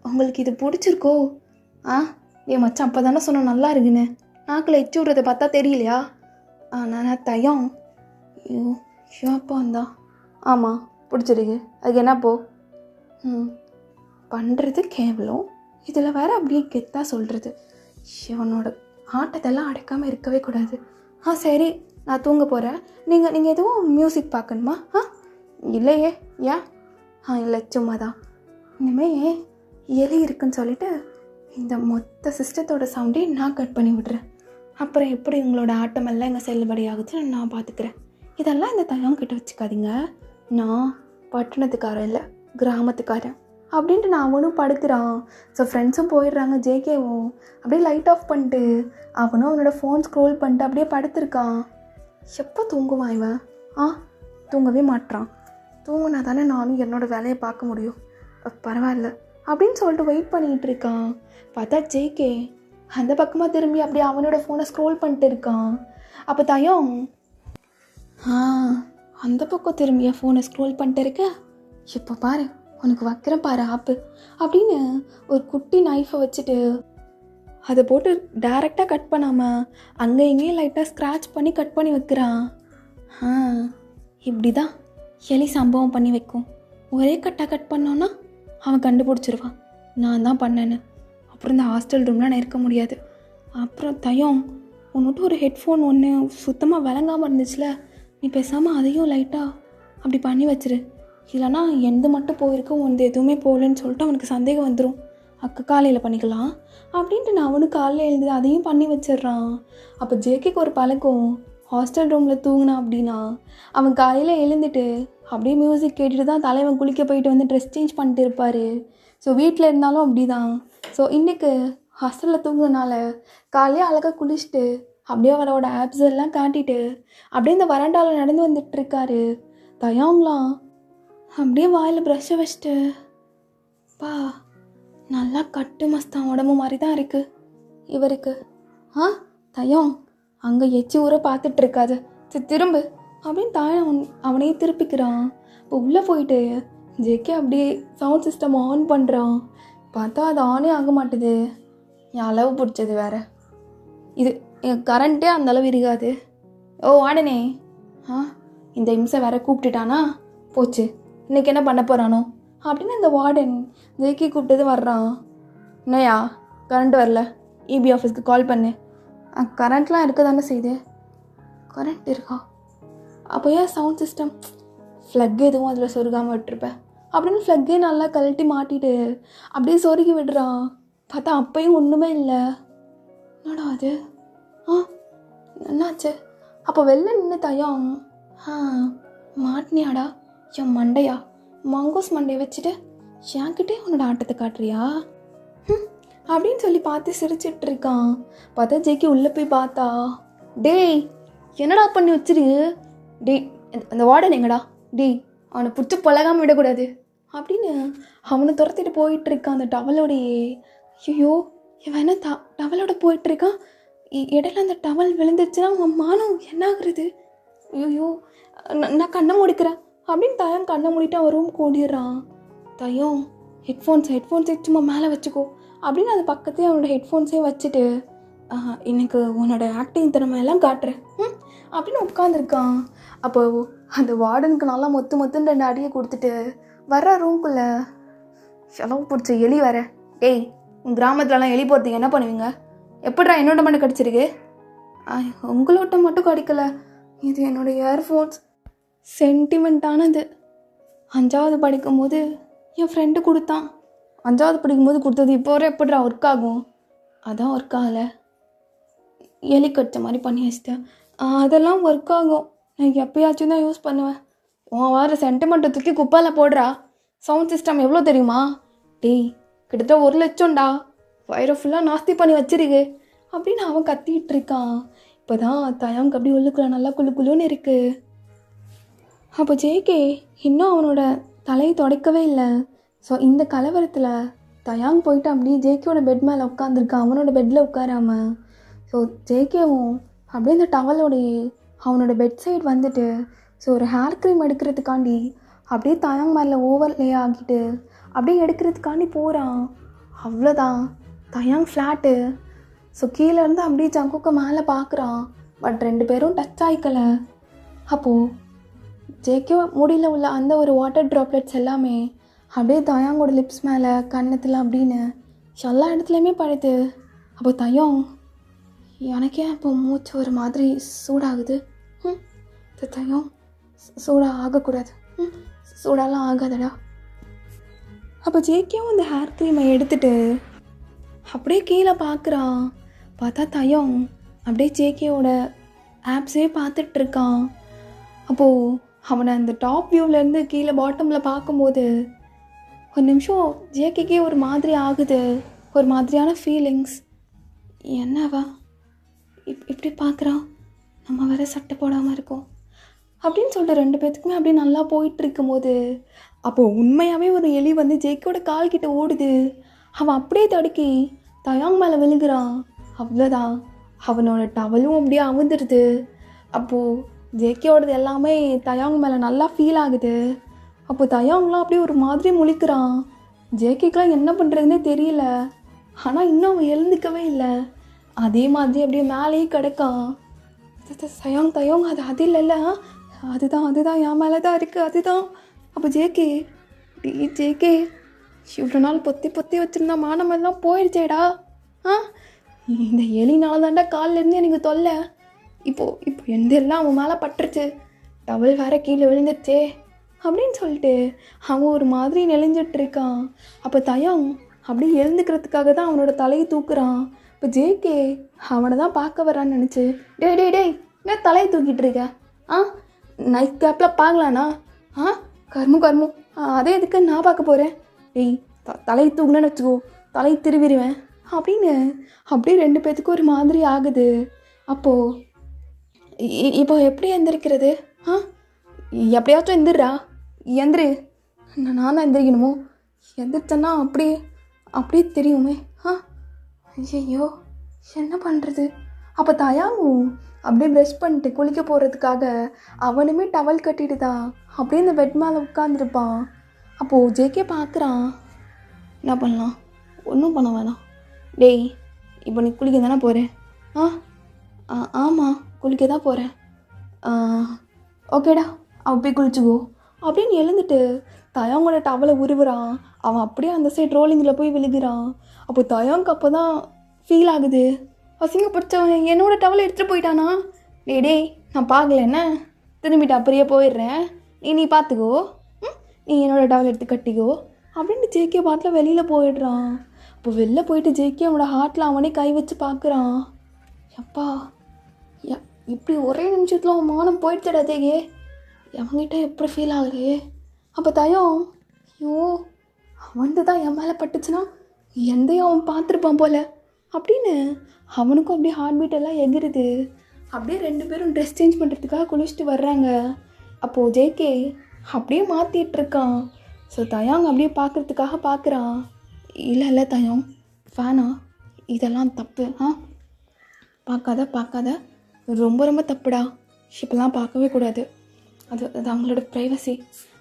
உங்களுக்கு இது பிடிச்சிருக்கோ? மச்சான் அப்போ தானே சொன்னோம் நல்லா இருக்குன்னு, நாக்கில் எச்சு விட்றதை பார்த்தா தெரியலையா? நான் தயம். ஐயோ ஷாப்பா வந்தா. ஆமாம் பிடிச்சிருக்கு, அதுக்கு என்னப்போ? பண்ணுறது கேவலம், இதில் வேறு அப்படியே கெத்தாக சொல்கிறது. இவனோட ஆட்டத்தெல்லாம் அடக்காமல் இருக்கவே கூடாது. சரி நான் தூங்க போகிறேன். நீங்கள் எதுவும் மியூசிக் பார்க்கணுமா? இல்லையே. ஏன்? இல்லை, சும்மா தான். இனிமேல் எலி இருக்குன்னு சொல்லிவிட்டு இந்த மொத்த சிஸ்டத்தோட சவுண்டையும் நான் கட் பண்ணி விடுறேன். அப்புறம் எப்படி உங்களோட ஆட்டமெல்லாம் எங்கள் செல்லுபடி ஆகுதுன்னு நான் பார்த்துக்கிறேன். இதெல்லாம் இந்த தயங்கிட்ட வச்சுக்காதீங்க. நான் பட்டணத்துக்காரன் இல்லை, கிராமத்துக்காரன் அப்படின்ட்டு நான் அவனும் படுக்கிறான். ஸோ ஃப்ரெண்ட்ஸும் போயிடுறாங்க. ஜேகேவும் அப்படியே லைட் ஆஃப் பண்ணிட்டு அவனும் அவனோட ஃபோன் ஸ்க்ரோல் பண்ணிட்டு அப்படியே படுத்திருக்கான். எப்போ தூங்குவான் இவன்? தூங்கவே மாட்டான். தூங்கினா தானே நானும் என்னோடய வேலையை பார்க்க முடியும். பரவாயில்ல அப்படின்னு சொல்லிட்டு வெயிட் பண்ணிகிட்டு இருக்கான். பார்த்தா ஜேகே அந்த பக்கமாக திரும்பி அப்படியே அவனோட ஃபோனை ஸ்க்ரோல் பண்ணிட்டு இருக்கான். அப்போ தயம் அந்த பக்கம் திரும்பியா ஃபோனை ஸ்க்ரோல் பண்ணிட்டு இருக்க? இப்போ பாரு உனக்கு வைக்கிறேன் பாரு ஆப்பு அப்படின்னு ஒரு குட்டி நைஃபை வச்சுட்டு அதை போட்டு டைரெக்டாக கட் பண்ணாமல் அங்கே இங்கேயும் லைட்டாக ஸ்க்ராட்ச் பண்ணி கட் பண்ணி வைக்கிறான். இப்படி தான் எலி சம்பவம் பண்ணி வைக்கும். ஒரே கட்டாக கட் பண்ணோன்னா அவன் கண்டுபிடிச்சிருவான் நான் தான் பண்ணேன்னு. அப்புறம் இந்த ஹாஸ்டல் ரூம்லாம் நான் இருக்க முடியாது. அப்புறம் தயம் உன்னிட்டு ஒரு ஹெட்ஃபோன் ஒன்று சுத்தமாக விளங்காமல் இருந்துச்சுல, நீ பேசாமல் அதையும் லைட்டாக அப்படி பண்ணி வச்சிரு. இல்லைனா எந்த மட்டும் போயிருக்கும் உனது எதுவுமே போகலன்னு சொல்லிட்டு அவனுக்கு சந்தேகம் வந்துடும். காலையில் பண்ணிக்கலாம் அப்படின்ட்டு நான் அவனுக்கு காலையில் எழுந்து அதையும் பண்ணி வச்சிட்றான். அப்போ ஜேகேக்கு ஒரு பழக்கம், ஹாஸ்டல் ரூமில் தூங்கினான் அப்படின்னா அவன் காலையில் எழுந்துட்டு அப்படியே மியூசிக் கேட்டுட்டு தான் தலைவன் குளிக்க போயிட்டு வந்து ட்ரெஸ் சேஞ்ச் பண்ணிட்டு இருப்பார். ஸோ வீட்டில் இருந்தாலும் அப்படி தான். ஸோ இன்றைக்கு ஹாஸ்டலில் தூங்குறதுனால காலையில் அழகாக குளிச்சுட்டு அப்படியே அவரோட ஆப்ஸ் எல்லாம் காட்டிட்டு அப்படியே இந்த வராண்டாவில் நடந்து வந்துட்டுருக்காரு. தயாங்களாம் அப்படியே வாயில் ப்ரஷ்ஷை வச்சுட்டு பா நல்லா கட்டு மஸ்தான் உடம்பு மாதிரி தான் இருக்குது இவருக்கு. தயம் அங்கே எச்சி ஊரை பார்த்துட்ருக்காது, திரும்பு அப்படின்னு தாயம் அவனையே திருப்பிக்கிறான். இப்போ உள்ளே போயிட்டு ஜேகே அப்படியே சவுண்ட் சிஸ்டம் ஆன் பண்ணுறான். பார்த்தா அது ஆனே ஆக மாட்டுது. என் அளவு பிடிச்சது வேறு. இது என் கரண்ட்டே அந்தளவு இருக்காது. வாடனே இந்த இம்சை வேற கூப்பிட்டுட்டானா போச்சு, இன்றைக்கி என்ன பண்ண போகிறானோ அப்படின்னு அந்த வார்டன் ஜேகே கூப்பிட்டது வர்றான். என்னையா கரண்ட் வரல, இபி ஆஃபீஸ்க்கு கால் பண்ணு. கரண்ட்லாம் இருக்க தானே செய்யுது. கரண்ட் இருக்கா? அப்போ ஏன் சவுண்ட் சிஸ்டம் ஃப்ளக் எதுவும் அதில் சொருகாமல் விட்டுருப்பேன் அப்படின்னு ஃப்ளக்கே நல்லா கழட்டி மாட்டிட்டு அப்படியே சொருகி விடுறான். பார்த்தா அப்பையும் ஒன்றுமே இல்லை. என்னடா அது? என்னாச்சு? அப்போ வெளில நின்று தயம் மாட்டினியாடா என் மண்டையா, மங்கோஸ் மண்டையை வச்சுட்டு என்கிட்டே உன்னோட ஆட்டத்தை காட்டுறியா அப்படின்னு சொல்லி பார்த்து சிரிச்சிட்டு இருக்கான். பார்த்தா ஜேகே உள்ளே போய் பார்த்தா, டேய் என்னடா பண்ணி வச்சிருக்கு? டேய் அந்த வார்டன் எங்கடா? டேய் அவனை பிடிச்சி பழகாமல் விடக்கூடாது அப்படின்னு அவனை துரத்திட்டு போயிட்டுருக்கான் அந்த டவலோடையே. ஐயோ இவன் என்ன டவலோட போயிட்டுருக்கான். இடையில அந்த டவல் விழுந்துச்சுன்னா அவன் மானம் என்ன ஆகுறது? ஐயோ நான் கண்ணை முடிக்கிறேன் அப்படின்னு தயம் கண்ணை மூடிட்டு அவன் ரூம் ஓடிடுறான். தயம் ஹெட்ஃபோன்ஸை சும்மா மேலே வச்சுக்கோ அப்படின்னு அது பக்கத்தையே அவனோட ஹெட்ஃபோன்ஸே வச்சுட்டு எனக்கு உன்னோட ஆக்டிங் திறமையெல்லாம் காட்டுறேன் அப்படின்னு உட்காந்துருக்கான். அப்போ அந்த வார்டனுக்கு நல்லா மொத்துன்னு 2 அடியை கொடுத்துட்டு வர்ற ரூம்குள்ளே செலவு பிடிச்ச எலி வேற. டேய் உங்கள் கிராமத்துலலாம் எலி போகிறதுக்கு என்ன பண்ணுவீங்க? எப்படிடா என்னோட மட்டும் கடிச்சிருக்கு? உங்களோட்ட மட்டும் கடிக்கலை, இது என்னோடய இயர்ஃபோன்ஸ் சென்டிமெண்ட்டானது. 5வது படிக்கும்போது என் ஃப்ரெண்டு கொடுத்தான். 5வது படிக்கும்போது கொடுத்தது இப்போ வரை எப்படிடா ஒர்க் ஆகும்? அதான் ஒர்க் ஆகலை, எலி கடிச்ச மாதிரி பண்ணி வச்சிட்டேன். அதெல்லாம் ஒர்க் ஆகும், நான் எப்போயாச்சும் தான் யூஸ் பண்ணுவேன். வேறு சென்டிமெண்ட்டை தூக்கி குப்பையில் போடுறா. சவுண்ட் சிஸ்டம் எவ்வளோ தெரியுமா? டேய் கிட்டத்தட்ட 1 லட்சம்டா, வயிறை ஃபுல்லாக நாஸ்தி பண்ணி வச்சிருக்கு அப்படின்னு அவன் கத்திக்கிட்டு இருக்கான். இப்போ தான் தயாங்க அப்படி உள்ளுக்குள்ள நல்லா குழுன்னு இருக்குது. அப்போ ஜேகே இன்னும் அவனோட தலையை துடைக்கவே இல்லை. ஸோ இந்த கலவரத்தில் தயாங் போயிட்டு அப்படியே ஜேகேவோட பெட் மேலே உட்காந்துருக்கான், அவனோட பெட்டில் உட்காராம. ஸோ ஜேகேவும் அப்படியே இந்த டவலோடைய அவனோட பெட் சைடு வந்துட்டு ஸோ ஒரு ஹேர் க்ரீம் எடுக்கிறதுக்காண்டி அப்படியே தயாங் மேலே ஓவர்லே ஆகிட்டு அப்படியே எடுக்கிறதுக்காண்டி போகிறான். அவ்வளோதான், தயாங் ஃப்ளாட்டு. ஸோ கீழேருந்து அப்படியே ஜங்குக்கு மேலே பார்க்குறான். பட் 2 பேரும் டச் ஆகிக்கலை. அப்போது ஜேகே முடியில் உள்ள அந்த ஒரு வாட்டர் ட்ராப்லெட்ஸ் எல்லாமே அப்படியே தயாங்கோட லிப்ஸ் மேலே கன்னத்தில் அப்படின்னு எல்லா இடத்துலையுமே படுது. அப்போ தயம் எனக்கே இப்போ மூச்சு ஒரு மாதிரி சூடாகுது ம் தயம் சூடாக ஆகக்கூடாது. சூடாலாம் ஆகாதடா. அப்போ ஜேகேவும் அந்த ஹேர் க்ரீமை எடுத்துகிட்டு அப்படியே கீழே பார்க்குறான். பார்த்தா தயம் அப்படியே ஜேகேவோட ஆப்ஸே பார்த்துட்ருக்கான். அப்போது அவனை அந்த டாப் வியூவிலேருந்து கீழே பாட்டமில் பார்க்கும்போது ஒரு நிமிஷம் ஜேகேக்கே ஒரு மாதிரி ஆகுது. ஒரு மாதிரியான ஃபீலிங்ஸ். என்னவா இப்படி பார்க்குறான், நம்ம வேறு சட்டை போடாமல் இருக்கோம் அப்படின்னு சொல்லிட்டு 2 பேர்த்துக்குமே அப்படியே நல்லா போயிட்டுருக்கும் போது அப்போது உண்மையாகவே ஒரு எலி வந்து ஜேக்கோட கால்கிட்ட ஓடுது. அவன் அப்படியே தடுக்கி தயாங் மேலே விழுகிறான். அவ்வளோதான், அவனோட டவலும் அப்படியே அவுந்துடுது. அப்போது ஜேக்கேவோடது எல்லாமே தயாங் மேலே நல்லா ஃபீல் ஆகுது. அப்போது தயாங்லாம் அப்படியே ஒரு மாதிரி முழிக்கிறான். ஜேகேக்கெலாம் என்ன பண்ணுறதுனே தெரியல. ஆனால் இன்னும் அவன் எழுந்துக்கவே இல்லை. அதே மாதிரி அப்படியே மேலேயே கிடக்கான். தயாங் அது இல்லைல்ல, அதுதான் என் மேலே தான் இருக்குது, அதுதான். அப்போ ஜேகே இவ்வளோ நாள் பொத்தி வச்சுருந்தா மானமெல்லாம் போயிடுச்சேடா. இந்த எலினால தாண்டா காலிலேருந்து எனக்கு தொல்லை. இப்போ எந்த எல்லாம் அவன் மேலே பட்டுருச்சு, டவல் வேற கீழே விழுந்துருச்சே அப்படின்னு சொல்லிட்டு அவன் ஒரு மாதிரி நெளிஞ்சிட்ருக்கான். அப்போ தயாங் அப்படியே எழுந்துக்கிறதுக்காக தான் அவனோட தலையை தூக்குறான். இப்போ ஜேகே அவனை தான் பார்க்க வரான்னு நினச்சி டேய் என்ன தலையை தூக்கிட்டு இருக்க? நைட் கேப்பில் பார்க்கலாண்ணா. கர்மு அதே எதுக்கு நான் பார்க்க போகிறேன். டேய் தலையை தூக்கலன்னு வச்சுக்கோ, தலையை திருவிடுவேன் அப்படின்னு அப்படியே 2 பேர்த்துக்கும் ஒரு மாதிரி ஆகுது. அப்போது இப்போ எப்படி எந்திரிக்கிறது? எப்படியாச்சும் எந்திரு. நான் தான் எந்திரிக்கணுமோ? எந்திரிச்சேன்னா அப்படியே தெரியுமே. ஐயோ என்ன பண்ணுறது? அப்போ தயாங்கும் அப்படியே ப்ரஷ் பண்ணிட்டு குளிக்க போகிறதுக்காக அவனுமே டவல் கட்டிட்டு தான் அப்படியே இந்த பெட் மேலே உட்காந்துருப்பான். அப்போது ஜேகே பார்க்குறான். என்ன பண்ணலாம்? ஒன்றும் பண்ண வேணாம். டேய் இப்போ நீ குளிக்க தானே போகிறேன்? ஆமாம் குளிக்க தான் போகிறேன். ஓகேடா அவன் போய் குளிச்சுக்கோ அப்படின்னு எழுந்துட்டு தயாங்கோட டவலை உருவுறான். அவன் அப்படியே அந்த சைட் ரோலிங்கில் போய் விழுகிறான். அப்போ தயாங்க்கு அப்போ தான் ஃபீல் ஆகுது, அசிங்கப்படுத்தவன் என்னோட டவலை எடுத்துகிட்டு போயிட்டானா? டேய் நான் பார்க்கல, என்ன திரும்பிட்டு அப்படியே போயிடுறேன், நீ பார்த்துக்கோ, நீ என்னோட டவல் எடுத்து கட்டிக்கோ அப்படின்ட்டு ஜேகே பாட்டில் வெளியில் போயிடுறான். அப்போ வெளில போயிட்டு ஜேகே அவனோட ஹார்ட்டில் அவனே கை வச்சு பார்க்குறான். எப்பா இப்படி ஒரே நிமிஷத்தில் அவன் மானம் போயிடுச்சடா ஜேகே, அவன்கிட்ட எப்படி ஃபீல் ஆகுது? அப்போ தயம் அவன்து தான் என் மேலே பட்டுச்சுன்னா எந்தையும் அவன் பார்த்துருப்பான் போல் அப்படின்னு அவனுக்கும் அப்படியே ஹார்ட் பீட் எல்லாம் எகிருது. அப்படியே 2 பேரும் ட்ரெஸ் சேஞ்ச் பண்ணுறதுக்காக குளிச்சுட்டு வர்றாங்க. அப்போது ஜேகே அப்படியே மாற்றிட்டுருக்கான். ஸோ தயாங் அப்படியே பார்க்குறதுக்காக பார்க்குறான். இல்லை தயாங் ஃபேனா, இதெல்லாம் தப்பு. பார்க்காத ரொம்ப தப்புடா, இப்போல்லாம் பார்க்கவே கூடாது, அது அவங்களோட ப்ரைவசி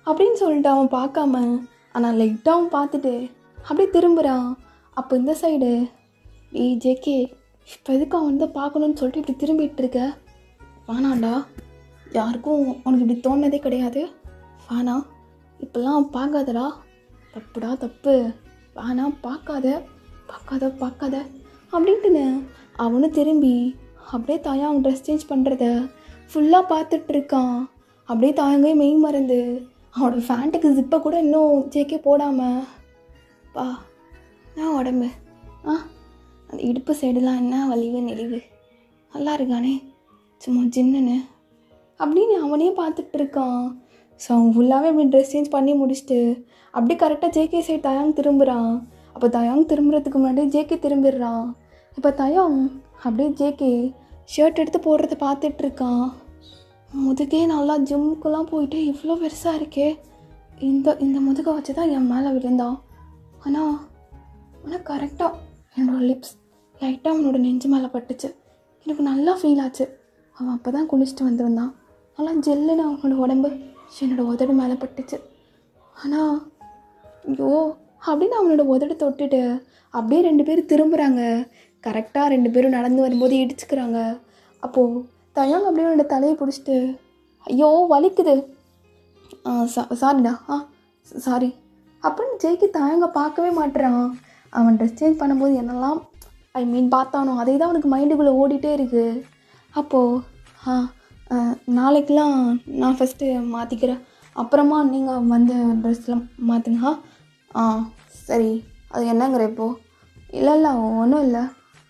அப்படின்னு சொல்லிட்டு அவன் பார்க்காம ஆனால் லைட்டாக அவன் பார்த்துட்டு அப்படியே திரும்புகிறான். அப்போ இந்த சைடு ஜேகே இப்போ எதுக்கு அவன் வந்து பார்க்கணுன்னு சொல்லிட்டு இப்படி திரும்பிட்டு இருக்க? வேணாண்டா, யாருக்கும் உனக்கு இப்படி தோணுனதே கிடையாது. வேணா இப்போல்லாம் பார்க்காதடா, தப்புடா தப்பு, வேணா பார்க்காத அப்படின்ட்டுன்னு அவனும் திரும்பி அப்படியே தயாங் ட்ரெஸ் சேஞ்ச் பண்ணுறத ஃபுல்லாக பார்த்துட்ருக்கான். அப்படியே தாயங்கே மெய் மறந்து அவனோட ஃபேண்ட்டுக்கு ஜிப்பை கூட இன்னும் ஜேகே போடாமல் என்ன உடம்பு, அந்த இடுப்பு சைடுலாம் என்ன வலிவு நெளிவு, நல்லா இருக்கானே சும்மா ஜின்னுன்னு அப்படின்னு அவனே பார்த்துட்ருக்கான். ஸோ அவன் ஃபுல்லாகவே அப்படி ட்ரெஸ் சேஞ்ச் பண்ணி முடிச்சுட்டு அப்படியே கரெக்டாக ஜேகே சைடு தயாங் திரும்புகிறான். அப்போ தயாங் திரும்புறதுக்கு முன்னாடி ஜேகே திரும்பிடுறான். இப்போ தயாங் அப்படியே ஜேகே ஷர்ட் எடுத்து போடுறத பார்த்துட்ருக்கான். முதுகே நல்லா ஜிம்முக்கெல்லாம் போயிட்டு இவ்வளோ பெருசாக இருக்கே, இந்த முதுகை வச்சு தான் என் மேலே விழுந்தான். ஆனால் கரெக்டாக என்னோடய லிப்ஸ் லைட்டாக அவனோட நெஞ்சு மேலே பட்டுச்சு. எனக்கு நல்லா ஃபீல் ஆச்சு. அவன் அப்போ தான் குளிச்சுட்டு வந்திருந்தான். நல்லா ஜெல்லுன்னு அவனோட உடம்பு என்னோடய உதடு மேலே பட்டுச்சு. ஆனால் ஐயோ அப்படின்னு அவனோட உதடு தொட்டுட்டு அப்படியே 2 பேரும் திரும்புகிறாங்க. கரெக்டாக 2 பேரும் நடந்து வரும்போது இடிச்சுக்கிறாங்க. அப்போது தயாங் அப்படியே அவனோட தலையை பிடிச்சிட்டு ஐயோ வலிக்குது, சாரிடா சாரி அப்படின்னு ஜேகே தயாங்க பார்க்கவே மாட்டுறான். அவன் ட்ரெஸ் சேஞ்ச் பண்ணும்போது என்னெல்லாம் பார்த்தானோ அதே தான் அவனுக்கு மைண்டுக்குள்ளே ஓடிட்டே இருக்குது. அப்போது நாளைக்கெலாம் நான் ஃபஸ்ட்டு மாற்றிக்கிறேன், அப்புறமா நீங்கள் வந்து ட்ரெஸ்லாம் மாற்றுங்க. ஆ சரி, அது என்னங்கிற இப்போது? இல்லை ஒன்றும் இல்லை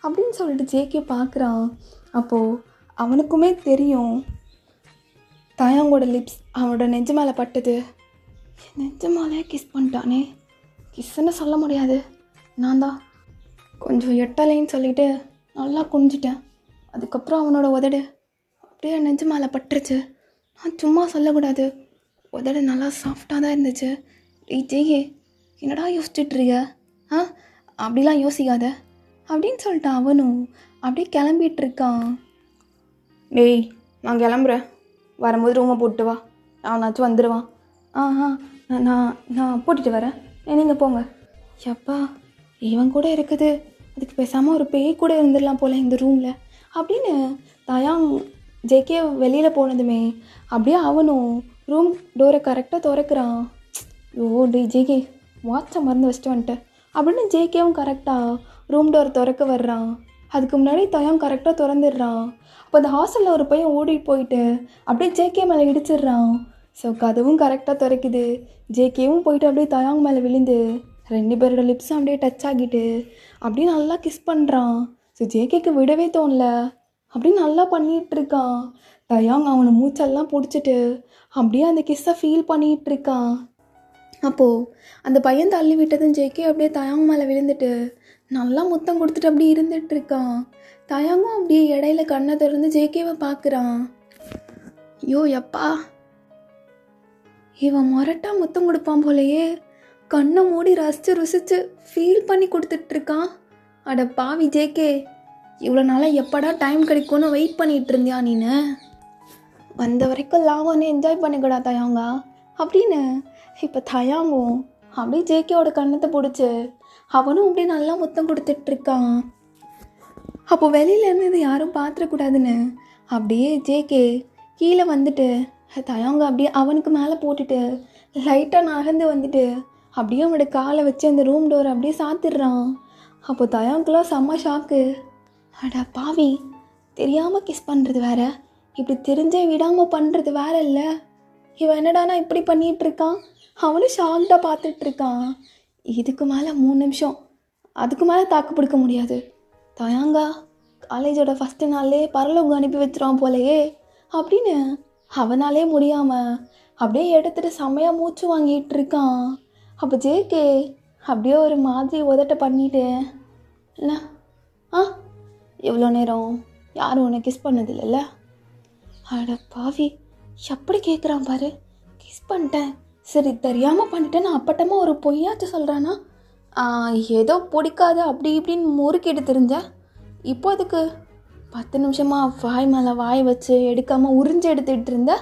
அப்படின்னு சொல்லிட்டு ஜேகே பார்க்குறான். அப்போது அவனுக்குமே தெரியும் தயாங்கோட லிப்ஸ் அவனோட நெஞ்சு மேலே பட்டது. நெஞ்சு மேலே கிஸ் பண்ணிட்டானே, கிஸ்ன்னு சொல்ல முடியாது, நான் தான் கொஞ்சம் எட்டலைன்னு சொல்லிவிட்டு நல்லா குனிஞ்சிட்டேன். அதுக்கப்புறம் அவனோட உதடு அப்படியே நெஞ்சு மேலே பட்டுருச்சு. நான் சும்மா சொல்லக்கூடாது, உதடு நல்லா சாஃப்டாக தான் இருந்துச்சு. ஜெயே என்னடா யோசிச்சுட்ருக்க? அப்படிலாம் யோசிக்காத அப்படின்னு சொல்லிட்டு அவனும் அப்படியே கிளம்பிகிட்ருக்கான். டேய் நான் கிளம்புறேன், வரும்போது ரூமை போட்டு வா, அவனாச்சும் வந்துடுவான். நான் நான் போட்டுட்டு வரேன், நீங்கள் போங்க. எப்பா இவன் கூட இருக்குது, அதுக்கு பேசாமல் ஒரு பேய் கூட இருந்துடலாம் போல் இந்த ரூமில் அப்படின்னு தயாங் ஜேகே வெளியில் போனதுமே அப்படியே அவனும் ரூம் டோரை கரெக்டாக திறக்கிறான். ஓ டே ஜேகே வாட்சை மறந்து வச்சுட்டு வந்துட்டேன் அப்படின்னு ஜேகேவும் கரெக்டாக ரூம் டோர் திறக்க வர்றான். அதுக்கு முன்னாடி தயாங் கரெக்டாக திறந்துடுறான். அப்போ அந்த ஹாஸ்டலில் ஒரு பையன் ஓடி போயிட்டு அப்படியே ஜேகே மேலே இடிச்சிடுறான். ஸோ கதவும் கரெக்டாக திறக்குது. ஜேகேவும் போயிட்டு அப்படியே தயாங் மேலே விழுந்து 2 பேரோட லிப்ஸும் அப்படியே டச் ஆகிட்டு அப்படியே நல்லா கிஸ் பண்ணுறான். ஸோ ஜேகேக்கு விடவே தோணல, அப்படியே நல்லா பண்ணிகிட்ருக்கான். தயாங் அவனை மூச்செல்லாம் பிடிச்சிட்டு அப்படியே அந்த கிஸ்ஸை ஃபீல் பண்ணிகிட்ருக்கான். அப்போது அந்த பையன் தள்ளி விட்டதும் ஜேகே அப்படியே தயாங் மேலே விழுந்துட்டு நல்லா முத்தம் கொடுத்துட்டு அப்படியே இருந்துகிட்ருக்கான். தயாங்கும் அப்படியே இடையில கண்ணை திறந்து ஜேகேவை பார்க்குறான். ஐயோ எப்பா இவன் மொரட்டா முத்தம் கொடுப்பான் போலையே, கண்ணை மூடி ரசித்து ருசித்து ஃபீல் பண்ணி கொடுத்துட்ருக்கான். அட பாவி ஜேகே, இவ்வளோ நாளாக எப்படா டைம் கிடைக்கும்னு வெயிட் பண்ணிகிட்டு இருந்தியா நீனு? வந்த வரைக்கும் லாவானே என்ஜாய் பண்ணிக்கூடா தயாங்கா அப்படின்னு இப்போ தயாங்கும் அப்படியே ஜேகேவோட கண்ணத்தை பிடிச்சி அவனும் அப்படியே நல்லா முத்தம் கொடுத்துட்ருக்கான். அப்போ வெளியிலேருந்து இது யாரும் பார்த்துடக்கூடாதுன்னு அப்படியே ஜேகே கீழே வந்துட்டு தயாங்க அப்படியே அவனுக்கு மேலே போட்டுட்டு லைட்டாக நகர்ந்து வந்துட்டு அப்படியே அவனோட காலை வச்சு அந்த ரூம் டோரை அப்படியே சாத்திடுறான். அப்போ தயாங்கெலாம் செம்ம ஷாக்கு. அடா பாவி, தெரியாமல் கிஸ் பண்ணுறது வேற, இப்படி தெரிஞ்சே விடாமல் பண்ணுறது வேற இல்லை. இவன் என்னடானா இப்படி பண்ணிகிட்ருக்கான். அவனும் ஷாக்டாக பார்த்துட்ருக்கான். இதுக்கு மேலே 3 நிமிஷம், அதுக்கு மேலே தாக்கு பிடிக்க முடியாது. தயாங்கா காலேஜோட ஃபஸ்ட்டு நாள்லே பரலோகம் அனுப்பி வச்சிருவான் போலையே அப்படின்னு அவனாலே முடியாமல் அப்படியே எடுத்துகிட்டு செம்மையாக மூச்சு வாங்கிட்டு இருக்கான். அப்போ ஜேகே அப்படியே ஒரு மாதிரி உதட்ட பண்ணிட்டு, என்ன எவ்வளோ நேரம் யாரும் உன்னை கிஸ் பண்ணதில்லைல்ல? அட பாவி, எப்படி கேட்குறான் பாரு. கிஸ் பண்ணிட்டேன், சரி தெரியாமல் பண்ணிட்டேன்னு அப்பட்டமாக ஒரு பொய்யாச்சும் சொல்கிறானா? ஏதோ பிடிக்காது அப்படி இப்படின்னு முறுக்கிட்டு தெரிஞ்சா இப்போ அதுக்கு 10 நிமிஷமாக வாய் மேலே வாய் வச்சு எடுக்காமல் உறிஞ்சு எடுத்துகிட்டு இருந்த.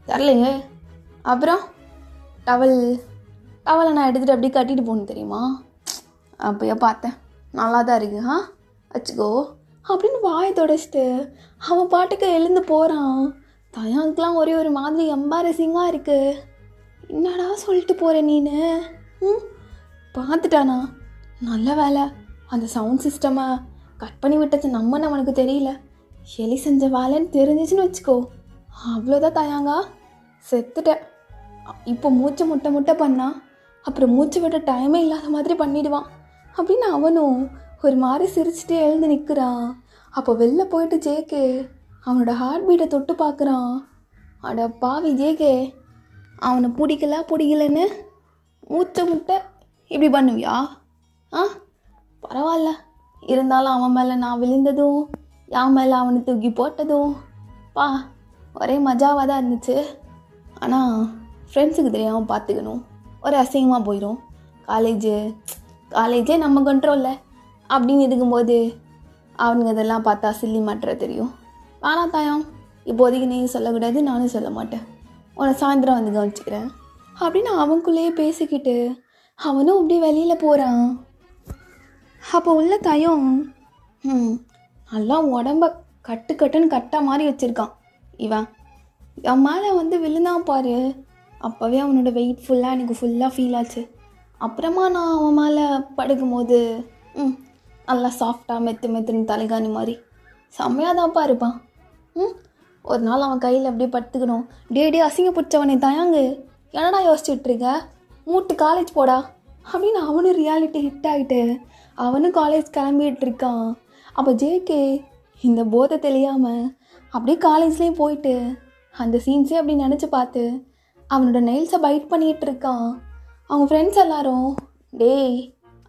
தரலைங்க. அப்புறம் டவலை நான் எடுத்துகிட்டு அப்படியே கட்டிட்டு போகணும் தெரியுமா? அப்போயே பார்த்தேன், நல்லா தான் இருக்கு, வச்சுக்கோ அப்படின்னு வாயை தொடச்சிட்டு அவன் பாட்டுக்கு எழுந்து போகிறான். தயாங்கெலாம் ஒரே ஒரு மாதிரி எம்பாரசிங்காக இருக்குது. என்னடா சொல்லிட்டு போகிறேன் நீனு? பார்த்துட்டானா? நல்ல வேலை, அந்த சவுண்ட் சிஸ்டமை கட் பண்ணி விட்டது நம்மன்னு அவனுக்கு தெரியல. எலி செஞ்ச வேலைன்னு தெரிஞ்சிச்சுன்னு வச்சுக்கோ, அவ்வளோதான் தயாங்கா, செத்துட்டேன். இப்போ மூச்சை முட்டை பண்ணா அப்புறம் மூச்சு விட டைமே இல்லாத மாதிரி பண்ணிடுவான் அப்படின்னு அவனும் ஒரு மாதிரி சிரிச்சுட்டே எழுந்து நிற்கிறான். அப்போ வெளில போயிட்டு ஜேகே அவனோட ஹார்ட் பீட்டை தொட்டு பார்க்குறான். அட பாவி ஜேகே, அவனை பிடிக்கலன்னு மூச்சை முட்டை இப்படி பண்ணுவியா? பரவாயில்ல, இருந்தாலும் அவன் மேலே நான் விழுந்ததும் என் மேலே அவனை தூக்கி போட்டதும் ஒரே மஜாவாக தான் இருந்துச்சு. ஆனால் ஃப்ரெண்ட்ஸுக்கு தெரியாமல் பார்த்துக்கணும், ஒரு அசிங்கமாக போயிடும். காலேஜே நம்ம கண்ட்ரோலில் அப்படின்னு இருக்கும்போது அவனுங்க இதெல்லாம் பார்த்தா சில்லி மாட்டுற தெரியும். வேணாம் தாயம், இப்போதைக்கு நீ சொல்லக்கூடாது, நானும் சொல்ல மாட்டேன், உன்னை சாயந்தரம் வந்து கவனிச்சிக்கிறேன் அப்படின்னு அவனுக்குள்ளேயே பேசிக்கிட்டு அவனும் அப்படியே வெளியில் போகிறான். அப்போ உள்ள தயம் நல்லா உடம்ப கட்டுன்னு கட்டா மாதிரி வச்சுருக்கான். இவன் என் மேலே வந்து விழுந்தான் பாரு, அப்போவே அவனோட வெயிட் ஃபுல்லாக எனக்கு ஃபுல்லாக ஃபீல் ஆச்சு. அப்புறமா நான் அவன் மேலே படுக்கும்போது நல்லா சாஃப்டாக மெத்துன்னு தலைகாணி மாதிரி செம்மையாக தான்ப்பா இருப்பான். ம் ஒரு நாள் அவன் கையில் அப்படியே படுத்துக்கணும். டே அசிங்க பிடிச்சவனே தயாங்கு, என்னடா யோசிச்சுட்டு இருக்க, மூட்டு காலேஜ் போடா அப்படின்னு அவனும் ரியாலிட்டி ஹிட் ஆகிட்டு அவனும் காலேஜ் கிளம்பிட்டு இருக்கான். அப்போ ஜேகே இந்த போதை தெரியாமல் அப்படியே காலேஜ்லேயும் போயிட்டு அந்த சீன்ஸே அப்படி நினச்சி பார்த்து அவனோட நெயில்ஸை பைட் பண்ணிகிட்டு இருக்கான். அவங்க ஃப்ரெண்ட்ஸ் எல்லாரும், டேய்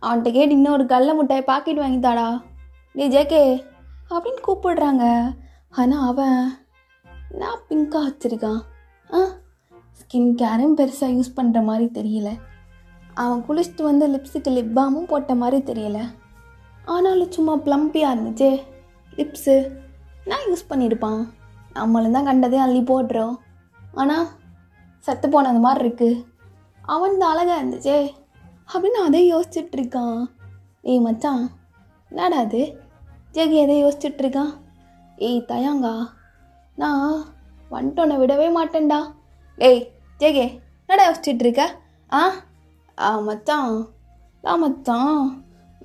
அவன்கிட்ட கேட்டு இன்னொரு கடல மிட்டாய் பாக்கெட் வாங்கித்தாடா, டேய் ஜேகே அப்படின்னு கூப்பிடுறாங்க. ஆனால் அவன் நான் பிங்காக வச்சுருக்கான். ஸ்கின் கேரும் பெருசாக யூஸ் பண்ணுற மாதிரி தெரியல. அவன் குளிச்சுட்டு வந்து லிப்ஸுக்கு லிப் பாமும் போட்ட மாதிரி தெரியல. ஆனாலும் சும்மா ப்ளம்பியாக இருந்துச்சே லிப்ஸு. நான் யூஸ் பண்ணியிருப்பான், நம்மளும் தான் கண்டதே அள்ளி போடுறோம். ஆனால் சத்து போனது மாதிரி இருக்குது. அவன் தான் அழகாக இருந்துச்சே அப்படின்னு அதை யோசிச்சுட்ருக்கான். ஏய் மச்சான், என்னடா அது ஜேகே எதை யோசிச்சுட்ருக்கான்? ஏய் தயாங்கா, நான் வந்துட்டோன்னை விடவே மாட்டேன்டா. ஏய் ஜேகே, என்னடா யோசிச்சுட்ருக்க? மச்சான்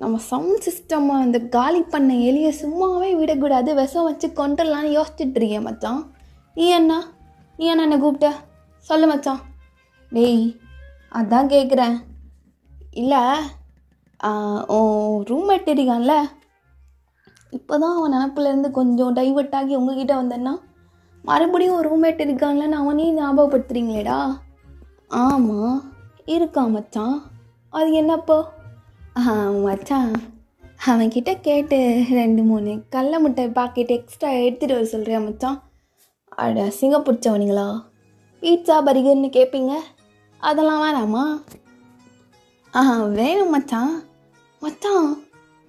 நம்ம சவுண்ட் சிஸ்டம் அந்த காலி பண்ண எலியை சும்மாவே விடக்கூடாது, விஷம் வச்சு கொண்டுடலான்னு யோசிச்சுட்ருக்கேன் மச்சான். நீ என்ன என்னை கூப்பிட்ட சொல்லு மச்சான். டேய் அதான் கேட்குறேன். இல்லை ரூம்மேட் இருக்கான்ல, இப்போ தான் அவன் நினப்புலேருந்து கொஞ்சம் டைவர்ட் ஆகி உங்ககிட்ட வந்தேன்னா மறுபடியும் ஒரு ரூம்மேட் இருக்கான்லன்னு அவனையும் ஞாபகப்படுத்துறீங்களேடா. ஆமாம் இருக்கான் மச்சான், அது என்னப்போ? மச்சான் அவன்கிட்ட கேட்டு 2-3 கடல மிட்டாய் பாக்கெட் எக்ஸ்ட்ரா எடுத்துகிட்டு வர சொல்கிறியா மச்சான்? அட அசிங்க பிடிச்சவனிங்களா, பீட்சா பர்கர்னு கேட்பீங்க, அதெல்லாம் வேணாமா? வேணும் மச்சான்.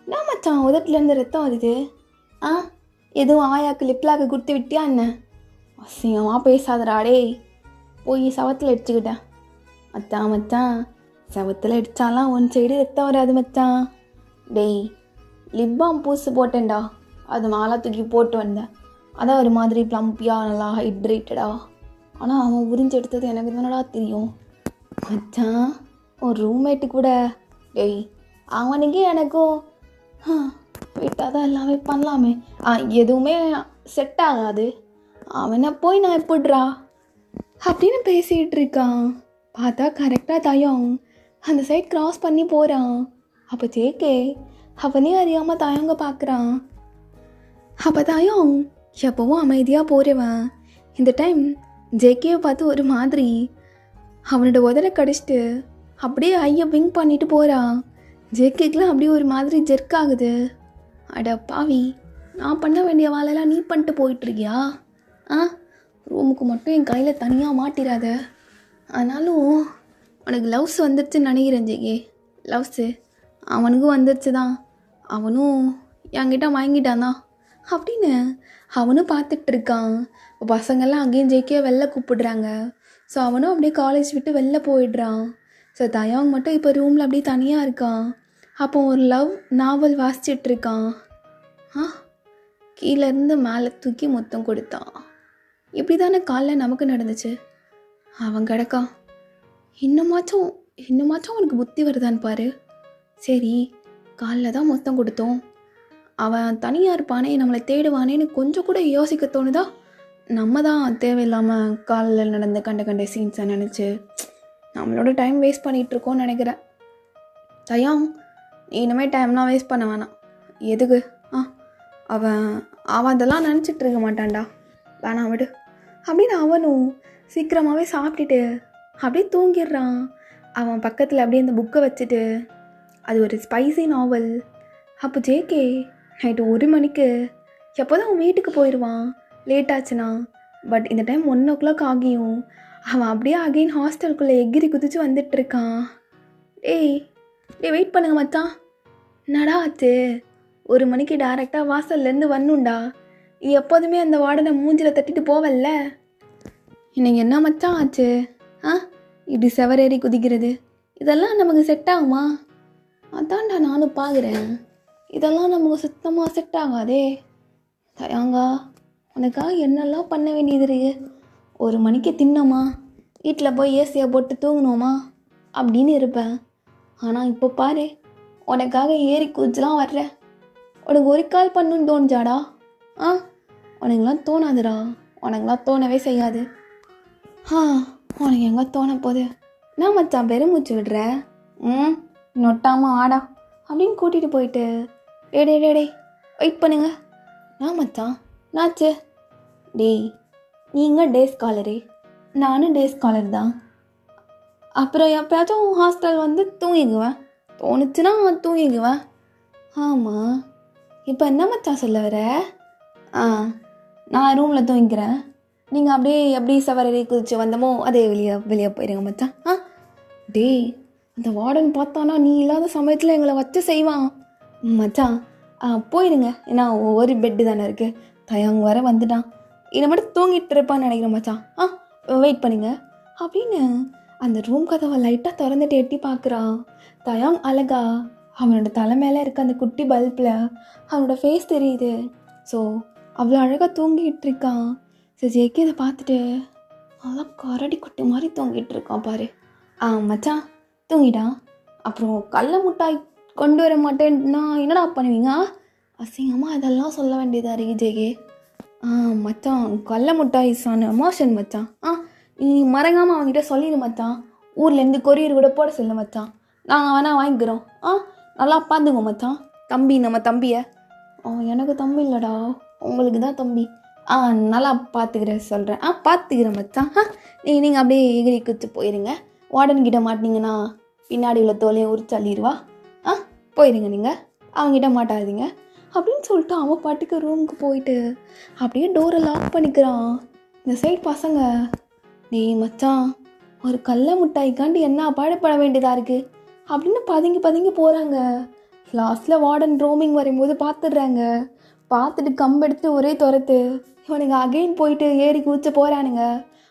என்ன மச்சான் உதட்டுலேருந்து ரத்தம் வருது? எதுவும் ஆயாக்கு லிப்லாக்கு கொடுத்து விட்டியா என்ன? அசிங்கமாக பேசாதடாடே, போய் சவத்தில் அடிச்சுக்கிட்டேன். மச்சான் சவத்தில் அடித்தாலாம் ஒன் சைடு ரத்தம் வராது மச்சான். டேய் லிப் பாம் பூசு போட்டேன்டா, அது மேலே தூக்கி போட்டு வந்தேன், அதான் ஒரு மாதிரி ப்ளம்பியாக நல்லா ஹைட்ரேட்டடா. ஆனால் அவன் உறிஞ்சு எடுத்தது எனக்கு தானடா தெரியும் மச்சான். ஒரு ரூம்மேட்டு கூட டேய் அவனுக்கே எனக்கும் விட்டால் தான் எல்லாமே பண்ணலாமே. எதுவுமே செட் ஆகாது, அவனை போய் நான் எப்படிறா அப்படின்னு பேசிகிட்டு இருக்கான். பார்த்தா கரெக்டாக தயம் அந்த சைட் க்ராஸ் பண்ணி போகிறான். அப்போ ஜேகே அவனே அறியாமல் தயங்க பார்க்குறான். அப்போ தயம் எப்போவும் அமைதியாக போகிறவன் இந்த டைம் ஜேகேவை பார்த்து ஒரு மாதிரி அவனோட உதரை கடிச்சிட்டு அப்படியே ஐயை விங்க் பண்ணிட்டு போகிறான். ஜேகேக்கெலாம் அப்படியே ஒரு மாதிரி ஜெர்க் ஆகுது. அட பாவி, நான் பண்ண வேண்டிய வேலையெல்லாம் நீ பண்ணிட்டு போயிட்டுருக்கியா? ரூமுக்கு மட்டும் என் கையில் தனியாக மாட்டிடாத. ஆனாலும் உனக்கு லவ்ஸ் வந்துடுச்சுன்னு நினைக்கிறேன் ஜேகே. லவ்ஸு அவனுக்கும் வந்துடுச்சு தான், அவனும் என்கிட்ட வாங்கிட்டான் தான் அப்படின்னு அவனும் பார்த்துட்ருக்கான். இப்போ பசங்கள்லாம் அங்கேயும் ஜேகே வெளில கூப்பிடுறாங்க. ஸோ அவனும் அப்படியே காலேஜ் விட்டு வெளில போயிடுறான். ஸோ தயாங் மட்டும் இப்போ ரூமில் அப்படியே தனியாக இருக்கான். அப்போ ஒரு லவ் நாவல் வாசிச்சிட்ருக்கான். கீழேருந்து மேலே தூக்கி முத்தம் கொடுத்தான். இப்படி தானே காலைல நமக்கு நடந்துச்சு. அவன் கிடக்கான். இன்னுமாச்சும் அவனுக்கு புத்தி வருதான்னு பாரு. சரி காலைல தான் முத்தம் கொடுத்தோம், அவன் தனியாக இருப்பானே, நம்மளை தேடுவானேன்னு கொஞ்சம் கூட யோசிக்க தோணுதா? நம்ம தான் தேவையில்லாமல் காலில் நடந்த கண்ட சீன்ஸை நினச்சி நம்மளோட டைம் வேஸ்ட் பண்ணிகிட்ருக்கோன்னு நினைக்கிறேன். தயாங் நீ இனிமேல் டைம்லாம் வேஸ்ட் பண்ண வேணாம். எதுக்கு? அவன் அதெல்லாம் நினச்சிட்டு இருக்க மாட்டான்டா, வேணாம் விடு அப்படின்னு அவனும் சீக்கிரமாகவே சாப்பிட்டுட்டு அப்படியே தூங்கிடுறான். அவன் பக்கத்தில் அப்படியே அந்த புக்கை வச்சுட்டு, அது ஒரு ஸ்பைசி நாவல். அப்போ ஜேகே நைட்டு 1 மணிக்கு எப்போ தான் அவன் வீட்டுக்கு போயிடுவான் லேட் ஆச்சுன்னா. பட் இந்த டைம் 1 o'clock ஆகியும் அவன் அப்படியே அகெயின் ஹாஸ்டலுக்குள்ளே எகிரி குதிச்சு வந்துட்டுருக்கான். டேய் வெயிட் பண்ணுங்க மச்சான், என்னடா ஆச்சு? 1 மணிக்கு டேரெக்டாக வாசல்லேருந்து வரணுண்டா. நீ எப்போதுமே அந்த வார்டனை மூஞ்சில் தட்டிட்டு போவல்ல, இன்னைக்கு என்ன மச்சான் ஆச்சு? இப்படி செவரேறி குதிக்கிறது இதெல்லாம் நமக்கு செட் ஆகுமா? அதான்டா நானும் பார்க்குறேன், இதெல்லாம் நமக்கு சுத்தமாக செட் ஆகாதே. தயாங்கா உனக்காக என்னெல்லாம் பண்ண வேண்டியது இருக்கு. 1 மணிக்கு தின்னோமா, வீட்டில் போய் ஏசியை போட்டு தூங்கினோமா அப்படின்னு இருப்பேன். ஆனால் இப்போ பாரு, உனக்காக ஏறி குதிச்சுலாம் வர்ற. உனக்கு ஒரு கால் பண்ணுன்னு தோணுச்சாடா? உனக்குலாம் தோணாதுடா, உனக்குலாம் தோணவே செய்யாது. உனக்கு எங்கே தோண போகுது? நான் மச்சான் பெருமூச்சு விடுற. நொட்டாமல் ஆடா அப்படின்னு கூட்டிகிட்டு போயிட்டு டே வெயிட் பண்ணுங்க. நான் மச்சான் நாச்சு. டேய் நீங்கள் டே ஸ்காலரு, நானும் டே ஸ்காலர் தான். அப்புறம் எப்போயாச்சும் ஹாஸ்டல் வந்து தூங்கிக்குவேன், தோணுச்சுன்னா தூங்கிக்குவேன். ஆமாம், இப்போ என்ன மச்சான் சொல்ல வர? நான் ரூமில் தூங்கிக்கிறேன், நீங்கள் அப்படியே எப்படி சவரடி குதிச்சு வந்தமோ அதே வெளியே போயிடுங்க மச்சான். டேய் அந்த வார்டன் பார்த்தானா நீ இல்லாத சமயத்தில் எங்களை வச்சு செய்வான் மச்சான். போயிடுங்க, ஏன்னா ஒரு பெட்டு தானே இருக்குது. தயாங் வர வந்துட்டான், என்னை மட்டும் தூங்கிட்டு இருப்பான்னு நினைக்கிறேன் மச்சான். வெயிட் பண்ணுங்க அப்படின்னு அந்த ரூம் கதவை லைட்டாக திறந்துட்டு எட்டி பார்க்குறான். தயாங் அழகா அவனோட தலை மேலே இருக்க அந்த குட்டி பல்பில் அவனோட ஃபேஸ் தெரியுது. ஸோ அவ்வளோ அழகாக தூங்கிட்டு இருக்கான். ஸோ ஜேகே இதை பார்த்துட்டு அதான் கரடி குட்டி மாதிரி தூங்கிட்டு இருக்கான் பாரு. மச்சான் தூங்கிட்டான். அப்புறம் கடல மிட்டாய் கொண்டு வர மாட்டேன்னா என்னடா பண்ணுவீங்க? அசிங்கமாக அதெல்லாம் சொல்ல வேண்டியதா இருக்கு ஜேகே. மச்சான் கடல மிட்டாய் சான எமோஷன் மச்சான். நீ மறங்காமல் அவங்ககிட்ட சொல்லிடு மச்சான். ஊர்லேருந்து கொரியர் கூட போட சொல்ல மச்சான், நாங்கள் வேணால் வாங்கிக்கிறோம். நல்லா பார்த்துக்கோ மச்சான் தம்பி, நம்ம தம்பியை. எனக்கு தம்பி இல்லைடா, உங்களுக்கு தான் தம்பி. நல்லா பார்த்துக்கிறேன் சொல்கிறேன். பார்த்துக்கிறேன் மச்சான். நீங்கள் அப்படியே எகிரி குச்சி போயிருங்க. வார்டன்கிட்ட மாட்டினீங்கன்னா பின்னாடி உள்ள தோலையை உரிச்சல்லிடுவா. போயிருங்க நீங்கள், அவங்ககிட்ட மாட்டாதீங்க அப்படின்னு சொல்லிட்டு அவன் பாட்டுக்கு ரூமுக்கு போயிட்டு அப்படியே டோரை லாக் பண்ணிக்கிறான். இந்த சைட் பசங்க, டேய் மச்சான் ஒரு கடல மிட்டாய்க்காண்டி என்ன பாடுபட வேண்டியதாக இருக்குது அப்படின்னு பதுங்கி போகிறாங்க. லாஸ்ட்டில் வார்டன் ரோமிங் வரும்போது பார்த்துடுறாங்க. பார்த்துட்டு கம்பெடுத்து ஒரே துரத்து இவனுங்க அகெயின் போயிட்டு ஏறி குதிச்சு போகிறானுங்க.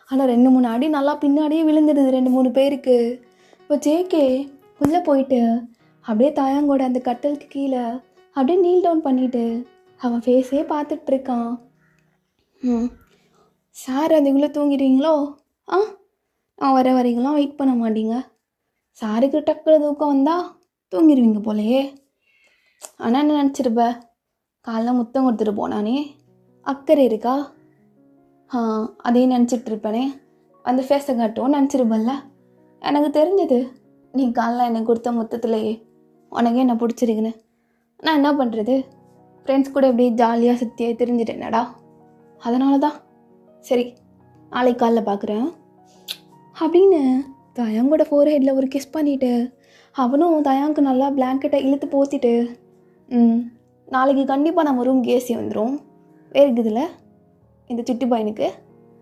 ஆனால் 2-3 அடி நல்லா பின்னாடியே விழுந்துடுது 2-3 பேருக்கு. இப்போ ஜேகே உள்ளே போயிட்டு அப்படியே தயாங்கோட அந்த கட்டலுக்கு கீழே அப்படியே நீல் டவுன் பண்ணிவிட்டு அவன் ஃபேஸே பார்த்துட்ருக்கான். சார் அதுக்குள்ளே தூங்கிடுவீங்களோ? நான் வர வரைக்கும்லாம் வெயிட் பண்ண மாட்டீங்க. சாருக்கு டக்குனு தூக்கம் வந்தால் தூங்கிடுவீங்க போலையே. ஆனால் என்ன நினச்சிருப்ப, காலைல முத்தம் கொடுத்துட்டு போனானே அக்கறை இருக்கா? அதே நினச்சிட்ருப்பேனே, அந்த ஃபேஸை காட்டுவோம் நினச்சிருப்பல்ல. எனக்கு தெரிஞ்சது நீ காலைல எனக்கு கொடுத்த முத்தத்துலேயே உனக்கே என்ன பிடிச்சிருக்குன்னு. நான் என்ன பண்ணுறது, ஃப்ரெண்ட்ஸ் கூட எப்படியே ஜாலியாக சுற்றியே தெரிஞ்சிட்டேனடா. அதனால தான் சரி நாளைக்கு காலைல பார்க்குறேன் அப்படின்னு தயாங்கோட ஃபோர்ஹெட்டில் ஒரு கிஸ் பண்ணிவிட்டு அவனும் தயாங்க்கு நல்லா பிளாங்கெட்டை இழுத்து போத்திட்டு நாளைக்கு கண்டிப்பாக நம்ம ரூம் ஏசி வந்துடும். வேறுக்குதுல இந்த சுட்டி பையனுக்கு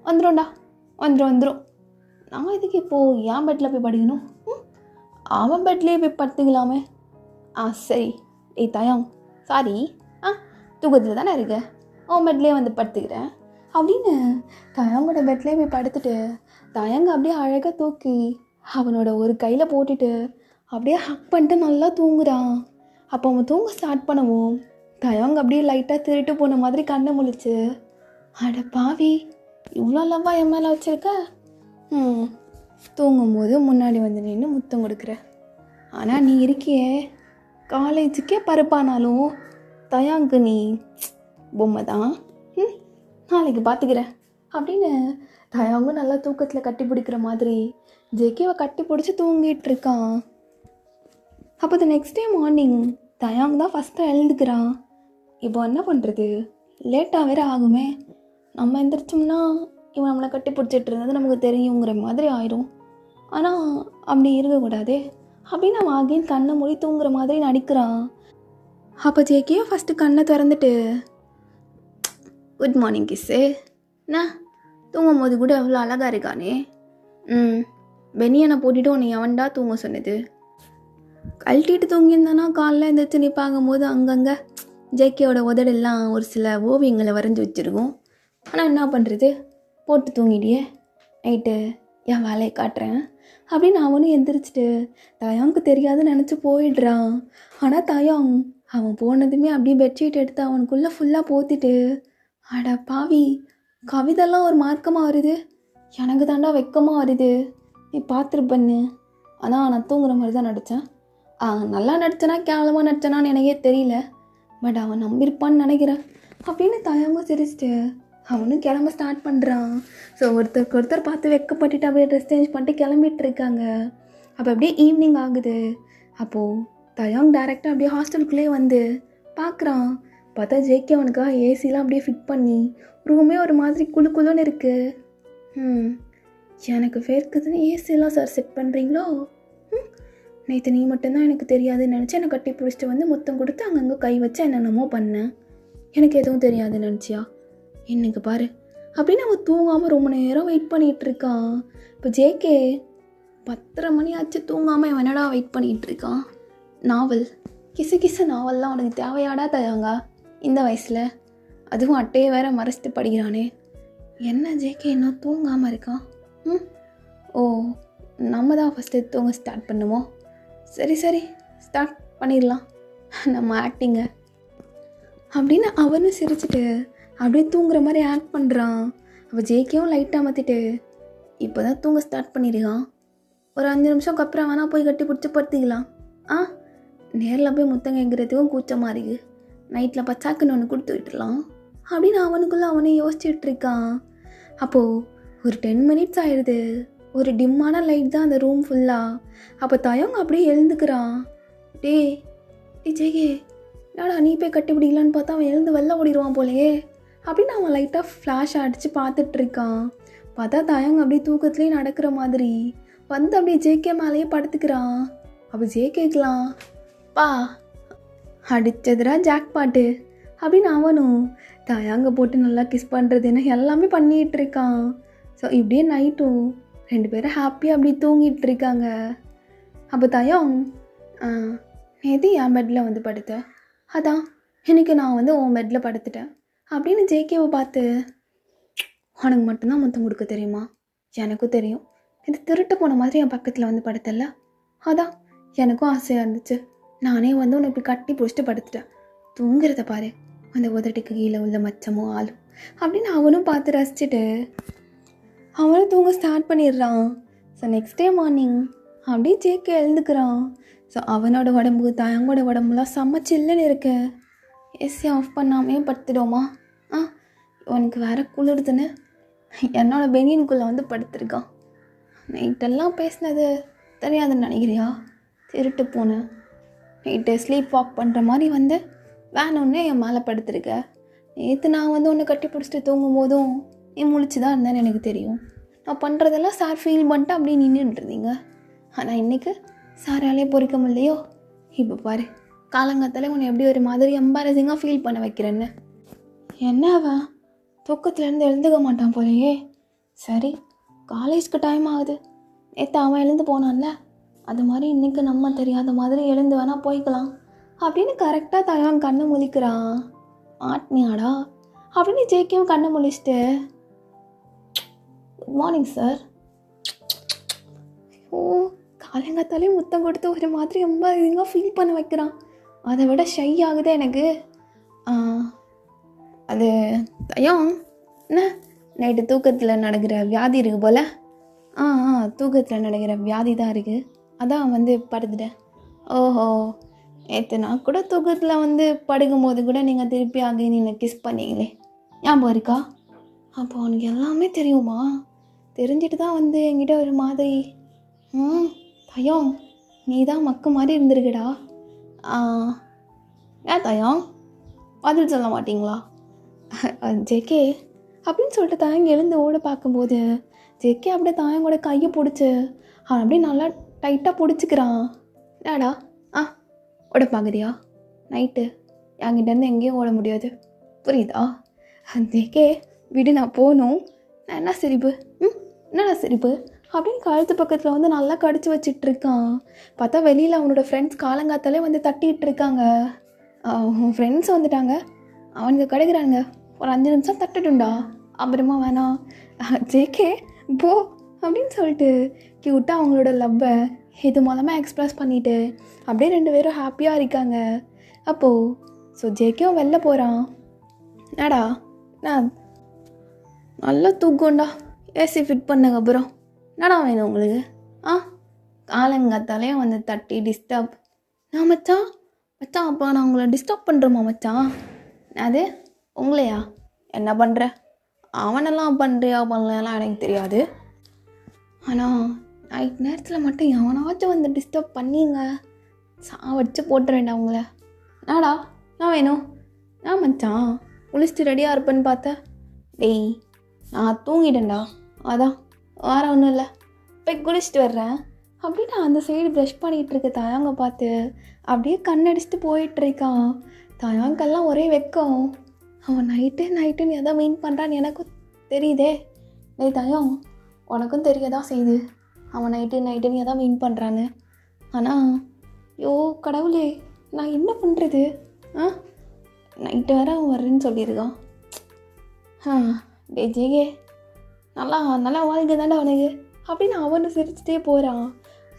வந்துடும்டா, வந்துடும். நான் இதுக்கு இப்போது என் பெட்டில் போய் படிக்கணும், அவன் பெட்லேயே போய் படுத்துக்கலாமே. சரி ஏய் தயாங் சாரி, தூக்கத்தில் தானே இருக்க, அவன் பெட்லேயே வந்து படுத்துக்கிறேன் அப்படின்னு தயாங்கோட பெட்லேயே போய் படுத்துட்டு தயாங்க அப்படியே அழகாக தூக்கி அவனோட ஒரு கையில் போட்டுட்டு அப்படியே ஹக் பண்ணிட்டு நல்லா தூங்குறான். அப்போ அவன் தூங்க ஸ்டார்ட் பண்ணவும் தயாங்க அப்படியே லைட்டாக திருட்டு போன மாதிரி கண்ணை முழிச்சு, அட பாவி இவ்வளோ லவ்வாக என் மேலே வச்சுருக்க, தூங்கும்போது முன்னாடி வந்து நின்று முத்தம் கொடுக்குற. ஆனால் நீ இருக்கியே காலேஜுக்கே பருப்பானாலும் தயாங்கு நீ பொம்மை தான், நாளைக்கு பார்த்துக்கிறேன் அப்படின்னு தயாங்கும் நல்லா தூக்கத்தில் கட்டி பிடிக்கிற மாதிரி ஜேகேவை கட்டி பிடிச்சி தூங்கிட்டு இருக்கான். அப்போ த நெக்ஸ்ட் டே மார்னிங் தயாங் தான் ஃபஸ்ட்டாக எழுந்துக்கிறான். இப்போ என்ன பண்ணுறது, லேட்டாக வேறு ஆகுமே, நம்ம எந்திரிச்சோம்னா இவன் நம்மளை கட்டி பிடிச்சிட்டு இருந்தது நமக்கு தெரியுங்கிற மாதிரி ஆயிடும். ஆனால் அப்படி இருக்கக்கூடாதே அப்படின்னு அவன் அகெயின் கண்ணை மூடி தூங்குற மாதிரி நடிக்கிறான். அப்போ ஜேகேவை ஃபஸ்ட்டு கண்ணை திறந்துட்டு குட் மார்னிங் கிஸ்ஸு, என்ன தூங்கும் போது கூட எவ்வளோ அழகாக இருக்கானே, பெனியனை போட்டுட்டு உன்னை எவன்டா தூங்க சொன்னது, கழட்டிட்டு தூங்கியிருந்தானா காலைல எழுந்திரிச்சு நீ பார்க்கும்போது அங்கங்கே ஜேகேயோட உதடெல்லாம் ஒரு சில ஓவியங்களை வரைஞ்சி வச்சுருக்கோம். ஆனால் என்ன பண்ணுறது, போட்டு தூங்கிட்டியே, நைட்டு என் வேலையை காட்டுறேன் அப்படின்னு அவனும் எந்திரிச்சிட்டு தயாங்க்கு தெரியாதுன்னு நினச்சி போயிடுறான். ஆனால் தயாங் அவன் போனதுமே அப்படியே பெட்ஷீட் எடுத்து அவனுக்குள்ளே ஃபுல்லாக போத்திட்டு, அட பாவி கவிதெல்லாம் ஒரு மார்க்கமாக வருது, எனக்கு தாண்டா வெக்கமாக வருது, நீ பார்த்துருப்பண்ணு. ஆனால் நான் தூங்குற மாதிரி தான் நடித்தேன், நல்லா நடித்தேனா கேவலமாக நடித்தேனான்னு எனக்கே தெரியல, பட் அவன் நம்பியிருப்பான்னு நினைக்கிறேன் அப்படின்னு தயாங்க சிரிச்சிட்டு அவனும் கிளம்ப ஸ்டார்ட் பண்ணுறான். ஸோ ஒருத்தருக்கு ஒருத்தர் பார்த்து வெக்கப்பட்டுட்டு அப்படியே ட்ரெஸ் சேஞ்ச் பண்ணிட்டு கிளம்பிட்டு இருக்காங்க. அப்போ அப்படியே ஈவினிங் ஆகுது. அப்போது தயாங் டேரெக்டாக அப்படியே ஹாஸ்டலுக்குள்ளேயே வந்து பார்க்குறான். பார்த்தா ஜேகே அவனுக்காக ஏசிலாம் அப்படியே ஃபிட் பண்ணி ரூமே ஒரு மாதிரி குளு குளுன்னு இருக்குது. எனக்கு வேர்க்குதுன்னு ஏசிலாம் சார் செட் பண்ணுறீங்களோ? நேற்று நீ மட்டும்தான் எனக்கு தெரியாதுன்னு நினச்சி என்னை கட்டி பிடிச்சிட்டு வந்து முத்தம் கொடுத்து அங்கங்கே கை வச்சு என்னென்னமோ பண்ணேன். எனக்கு எதுவும் தெரியாதுன்னு நினச்சியா? இன்னைக்கு பாரு அப்படின்னு அவன் தூங்காமல் ரொம்ப நேரம் வெயிட் பண்ணிகிட்டு இருக்கான். இப்போ ஜேகே 10:30 மணி ஆச்சு தூங்காமல் இவன் என்னடா வெயிட் பண்ணிகிட்டு இருக்கான்? நாவல் கிசு நாவல்லாம் அவனுக்கு தேவையாடா தயாங்க இந்த வயசில்? அதுவும் அட்டையை வேற மறைச்சிட்டு படிக்கிறானே. என்ன ஜேகே இன்னும் தூங்காமல் இருக்கான்? ஓ, நம்ம தான் ஃபஸ்ட்டு தூங்க ஸ்டார்ட் பண்ணுமோ? சரி ஸ்டார்ட் பண்ணிடலாம் நம்ம ஆக்டிங்கை அப்படின்னு அவனும் சிரிச்சுட்டு அப்படியே தூங்குற மாதிரி ஆக்ட் பண்ணுறான். அவள் ஜேகேவும் லைட்டாக மாற்றிட்டு இப்போ தான் தூங்க ஸ்டார்ட் பண்ணிடுறான். ஒரு 5 நிமிஷம் அப்புறம் வேணால் போய் கட்டி பிடிச்சி படுத்திக்கலாம். நேரில் போய் முத்தம் கேட்குறதுக்கும் கூச்சமாக இருக்குது. நைட்டில் பச்சாக்குன்னு ஒன்று கொடுத்து விட்டுடலாம் அப்படின்னு அவனுக்குள்ளே அவனே யோசிச்சுட்டு இருக்கான். அப்போது ஒரு 10 மினிட்ஸ் ஆயிடுது. ஒரு டிம்மான லைட் தான் அந்த ரூம் ஃபுல்லாக. அப்போ தயங்க அப்படியே எழுந்துக்கிறான். டே ஜேகே என்னடா நீ போய் கட்டி பிடிக்கலான்னு பார்த்தா அவன் எழுந்து வெளில ஓடிடுவான் போலையே அப்படின்னு அவன் லைட்டாக ஃப்ளாஷ் அடித்து பார்த்துட்ருக்கான். பார்த்தா தயங்க அப்படியே தூக்கத்துலேயே நடக்கிற மாதிரி வந்து அப்படியே ஜேகே மேலேயே படுத்துக்கிறான். அப்போ ஜேகேக்கலாம் பா அடித்ததுரா ஜாக் பாட்டு அப்படின்னு அவனும் தயாங்க போட்டு நல்லா கிஸ் பண்ணுறது என்ன எல்லாமே பண்ணிகிட்டு இருக்கான். ஸோ இப்படியே நைட்டும் 2 பேரும் ஹாப்பியாக அப்படி தூங்கிட்டு இருக்காங்க. அப்போ தயம் நேற்று என் பெட்டில் வந்து படுத்தேன், அதான் இன்னைக்கு நான் வந்து உன் பெட்டில் படுத்துட்டேன் அப்படின்னு ஜேகேவை பார்த்து உனக்கு மட்டும்தான் முத்தம் கொடுக்க தெரியுமா? எனக்கும் தெரியும். இது திருட்டு போன மாதிரி என் பக்கத்தில் வந்து படுத்தல, அதான் எனக்கும் ஆசையாக இருந்துச்சு. நானே வந்து உன்னை இப்படி கட்டி பிடிச்சிட்டு படுத்துட்டேன். தூங்குறத பாரு, அந்த உதட்டுக்கு கீழே உள்ள மச்சமும் ஆளும் அப்படின்னு அவனும் பார்த்து ரசிச்சுட்டு அவனும் தூங்க ஸ்டார்ட் பண்ணிடுறான். ஸோ நெக்ஸ்ட் டே மார்னிங் அப்படியே ஜேகே எழுந்துக்கிறான். ஸோ அவனோட உடம்பு தயங்கோட உடம்புலாம் செம்ம சில்லுன்னு இருக்கு. ஏசி ஆஃப் பண்ணாமே படுத்துடுவோமா? உனக்கு வேற குளிருதுன்னு என்னோட பெனியனுக்குள்ளே வந்து படுத்துருக்கான். நைட்டெல்லாம் பேசினது தெரியாதுன்னு நினைக்கிறியா? திருட்டு போனேன். நைட்டு ஸ்லீப் வாக் பண்ணுற மாதிரி வந்து வேணுன்னே என் மேலே படுத்துருக்க. நேற்று நான் வந்து ஒன்று கட்டி பிடிச்சிட்டு தூங்கும் போதும் நீ முழிச்சு தான் இருந்தேன்னு எனக்கு தெரியும். நான் பண்ணுறதெல்லாம் சார் ஃபீல் பண்ணிட்டு அப்படியே நின்றுட்டுருந்தீங்க. ஆனால் இன்றைக்கி சாராலே பொறிக்க முடியலையோ? இப்போ பாரு, காலங்காத்தாலே உன்னை எப்படி ஒரு மாதிரி எம்பாரசிங்காக ஃபீல் பண்ண வைக்கிறேன்னு. என்ன அவன் தூக்கத்துலேருந்து எழுந்துக்க மாட்டான் போலையே. சரி, காலேஜ்க்கு டைம் ஆகுது. நேற்று அவன் எழுந்து போனான்ல, அது மாதிரி இன்றைக்கி நம்ம தெரியாத மாதிரி எழுந்து வேணால் போய்க்கலாம் அப்படின்னு கரெக்டாக தயான் கண்ணை முழிக்கிறான். மாட்டினியாடா அப்படின்னு ஜேகேவும் கண்ணை முழிச்சிட்டு குட் மார்னிங் சார். ஓ, காலங்காத்தாலே முத்தம் கொடுத்து ஒரு மாதிரி ரொம்ப இதுங்க ஃபீல் பண்ண வைக்கிறான். அதை விட ஷை ஆகுது எனக்கு. அது தயம் என்ன நைட்டு தூக்கத்தில் நடக்கிற வியாதி இருக்குது போல். தூக்கத்தில் நடக்கிற வியாதி தான் இருக்குது, அதான் வந்து படுத்துட்டேன். ஓஹோ, நேற்று நான் கூட தூக்கத்தில் வந்து படுக்கும்போது கூட நீங்கள் திருப்பி ஆகி நீங்கள் கிஸ் பண்ணீங்களே, ஞாபகம் இருக்கா? அப்போ உனக்கு எல்லாமே தெரியுமா? தெரிஞ்சிட்டு தான் வந்து என்கிட்ட ஒரு மாதிரி தயம் நீ தான் மக்கு மாதிரி இருந்திருக்குடா. ஏன் தயம் பதில் சொல்ல மாட்டிங்களா? ஜேகே அப்படின்னு சொல்லிட்டு தயங்க எழுந்து ஓட பார்க்கும்போது ஜேகே அப்படியே தயங்கோட கையை பிடிச்சி அவன் அப்படியே நல்லா டைட்டாக பிடிச்சிக்கிறான். ஏடா ஓட பார்க்குறியா? நைட்டு என்கிட்டேருந்து எங்கேயும் ஓட முடியாது, புரியுதா? ஜேகே விடு, நான் போகணும். நான் என்ன சிரிப்பு என்னடா சிரிப்பு அப்படின்னு கழுத்து பக்கத்தில் வந்து நல்லா கடிச்சு வச்சிட்ருக்கான். பார்த்தா வெளியில் அவனோட ஃப்ரெண்ட்ஸ் காலங்காத்தாலே வந்து தட்டிகிட்டு இருக்காங்க. உன் ஃப்ரெண்ட்ஸ் வந்துட்டாங்க, அவனுங்க கிடைக்கிறாங்க, ஒரு 5 நிமிஷம் தட்டுட்டுண்டா, அப்புறமா வேணாம். ஜேகே போ அப்படின்னு சொல்லிட்டு க்யூட்டாக அவங்களோட லவ்வை இது மூலமாக எக்ஸ்ப்ரெஸ் பண்ணிவிட்டு அப்படியே 2 பேரும் ஹாப்பியாக இருக்காங்க. அப்போது ஸோ ஜேகேவும் வெளில போகிறான். என்னடா நான் நல்லா தூக்கம்டா, ஏசி ஃபிட் பண்ணதுக்கப்புறம். என்னடா வேணும் உங்களுக்கு? காலங்காத்தாலே வந்து தட்டி டிஸ்டர்ப். நான் மச்சான் அப்போ நான் உங்களை டிஸ்டர்ப் பண்ணுறோமா மச்சான்? அது உங்களையா? என்ன பண்ணுற? அவனெல்லாம் பண்ணுறியா பண்ணலாம் எனக்கு தெரியாது. ஆனால் நைட் நேரத்தில் மட்டும் எவனாச்சும் வந்து டிஸ்டர்ப் பண்ணிங்க வச்சு போட்டுறேன்டா அவங்கள. நாடா நான் வேணும் நான் மச்சான் குளிச்சுட்டு ரெடியாக இருப்பேன்னு பார்த்தேன். டேய் நான் தூங்கிட்டேன்டா, அதான் வேறு ஒன்றும் இல்லை, போய் குளிச்சுட்டு வர்றேன் அப்படின்னு அந்த சைடு ப்ரஷ் பண்ணிகிட்டு இருக்க தயாங்க பார்த்து அப்படியே கண்ணடிச்சுட்டு போயிட்டுருக்கான். தயாங்கெல்லாம் ஒரே வெக்கம். அவன் நைட்டுன்னு எதை மீன் பண்ணுறான்னு எனக்கும் தெரியுதே. டேய் தயம், உனக்கும் தெரியதான் செய்யுது அவன் நைட்டுன்னு எதை மீன் பண்ணுறான்னு. ஆனால் யோ கடவுளே, நான் என்ன பண்ணுறது? நைட்டு வேறு அவன் வர்றேன்னு சொல்லியிருக்கான். டே ஜேகே, நல்லா வாழ்க்கை தானே அவனுக்கு அப்படின்னு அவனு சிரிச்சுட்டே போகிறான்.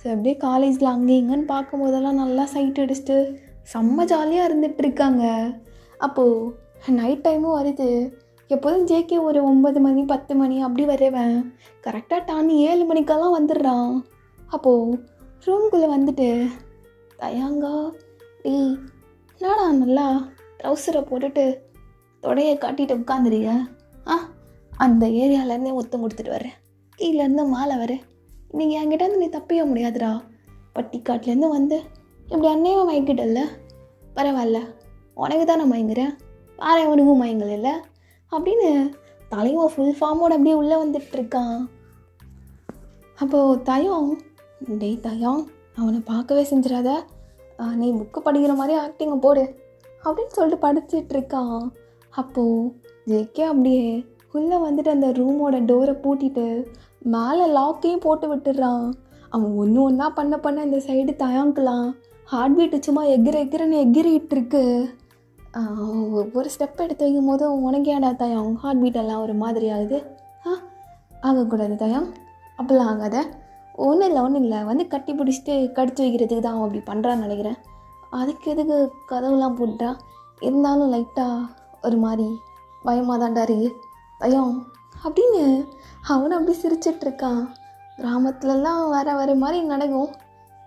ஸோ அப்படியே காலேஜில் அங்கே இங்கேன்னு பார்க்கும்போதெல்லாம் நல்லா சைட் அடிச்சுட்டு செம்ம ஜாலியாக இருந்துகிட்ருக்காங்க. அப்போது நைட் டைமும் வருது. எப்போதும் ஜேகே ஒரு 9 மணி 10 மணி அப்படி வரவேன் கரெக்டாக டானி 7 மணிக்கெல்லாம் வந்துடுறான். அப்போது ரூம்குள்ளே வந்துட்டு தயாங்கா டேய் என்னடா நல்லா ட்ரௌசரை போட்டுட்டு தொடையை காட்டிட்டு உட்காந்துருங்க. அந்த ஏரியாவிலேருந்தே ஒத்தம் கொடுத்துட்டு வரேன், கீழேருந்து மேலே வரேன். நீங்கள் என்கிட்ட நீ தப்பிக்க முடியாதுடா. பட்டிக்காட்டிலேருந்து வந்து இப்படி அன்னையும் மயக்கிட்டல்ல, பரவாயில்ல உனக்கு தான் நான் மயங்குறேன், வேற எவனுக்கும் மயங்கல இல்லை அப்படின்னு தலைவன் ஃபுல் ஃபார்மோடு அப்படியே உள்ளே வந்துட்டுருக்கான். அப்போது தயம் டேய் தயம் அவனை பார்க்கவே செஞ்சிடாத, நீ புக்கு படிக்கிற மாதிரி ஆக்டிங்கை போடு அப்படின்னு சொல்லிட்டு படிச்சிட்ருக்கான். அப்போது ஜேகே அப்படியே உள்ளே வந்துட்டு அந்த ரூமோட டோரை பூட்டிட்டு மேலே லாக்கையும் போட்டு விட்டுடுறான். அவன் ஒன்றா பண்ண இந்த சைடு தயாங்கலாம் ஹார்ட் பீட்டு சும்மா எகிரன்னு எகிரிட்டுருக்கு. ஒரு ஸ்டெப் எடுத்து வைக்கும் போது உனக்கு ஏடா தயம் ஹார்ட் பீட்டெல்லாம் ஒரு மாதிரி ஆகுது? ஆகக்கூடாது தயம், அப்படிலாம் ஆகாத. ஒன்றும் இல்லை வந்து கட்டி பிடிச்சிட்டு கடிச்சு வைக்கிறதுக்கு தான் அவன் அப்படி பண்ணுறான்னு நினைக்கிறேன். அதுக்கு எதுக்கு கதவுலாம் போட்டா? இருந்தாலும் லைட்டாக ஒரு மாதிரி பயமாக தான்டா இருக்கு பயம் அப்படின்னு அவனை அப்படி சிரிச்சிட்ருக்கான். கிராமத்துலலாம் வேறு மாதிரி நடக்கும்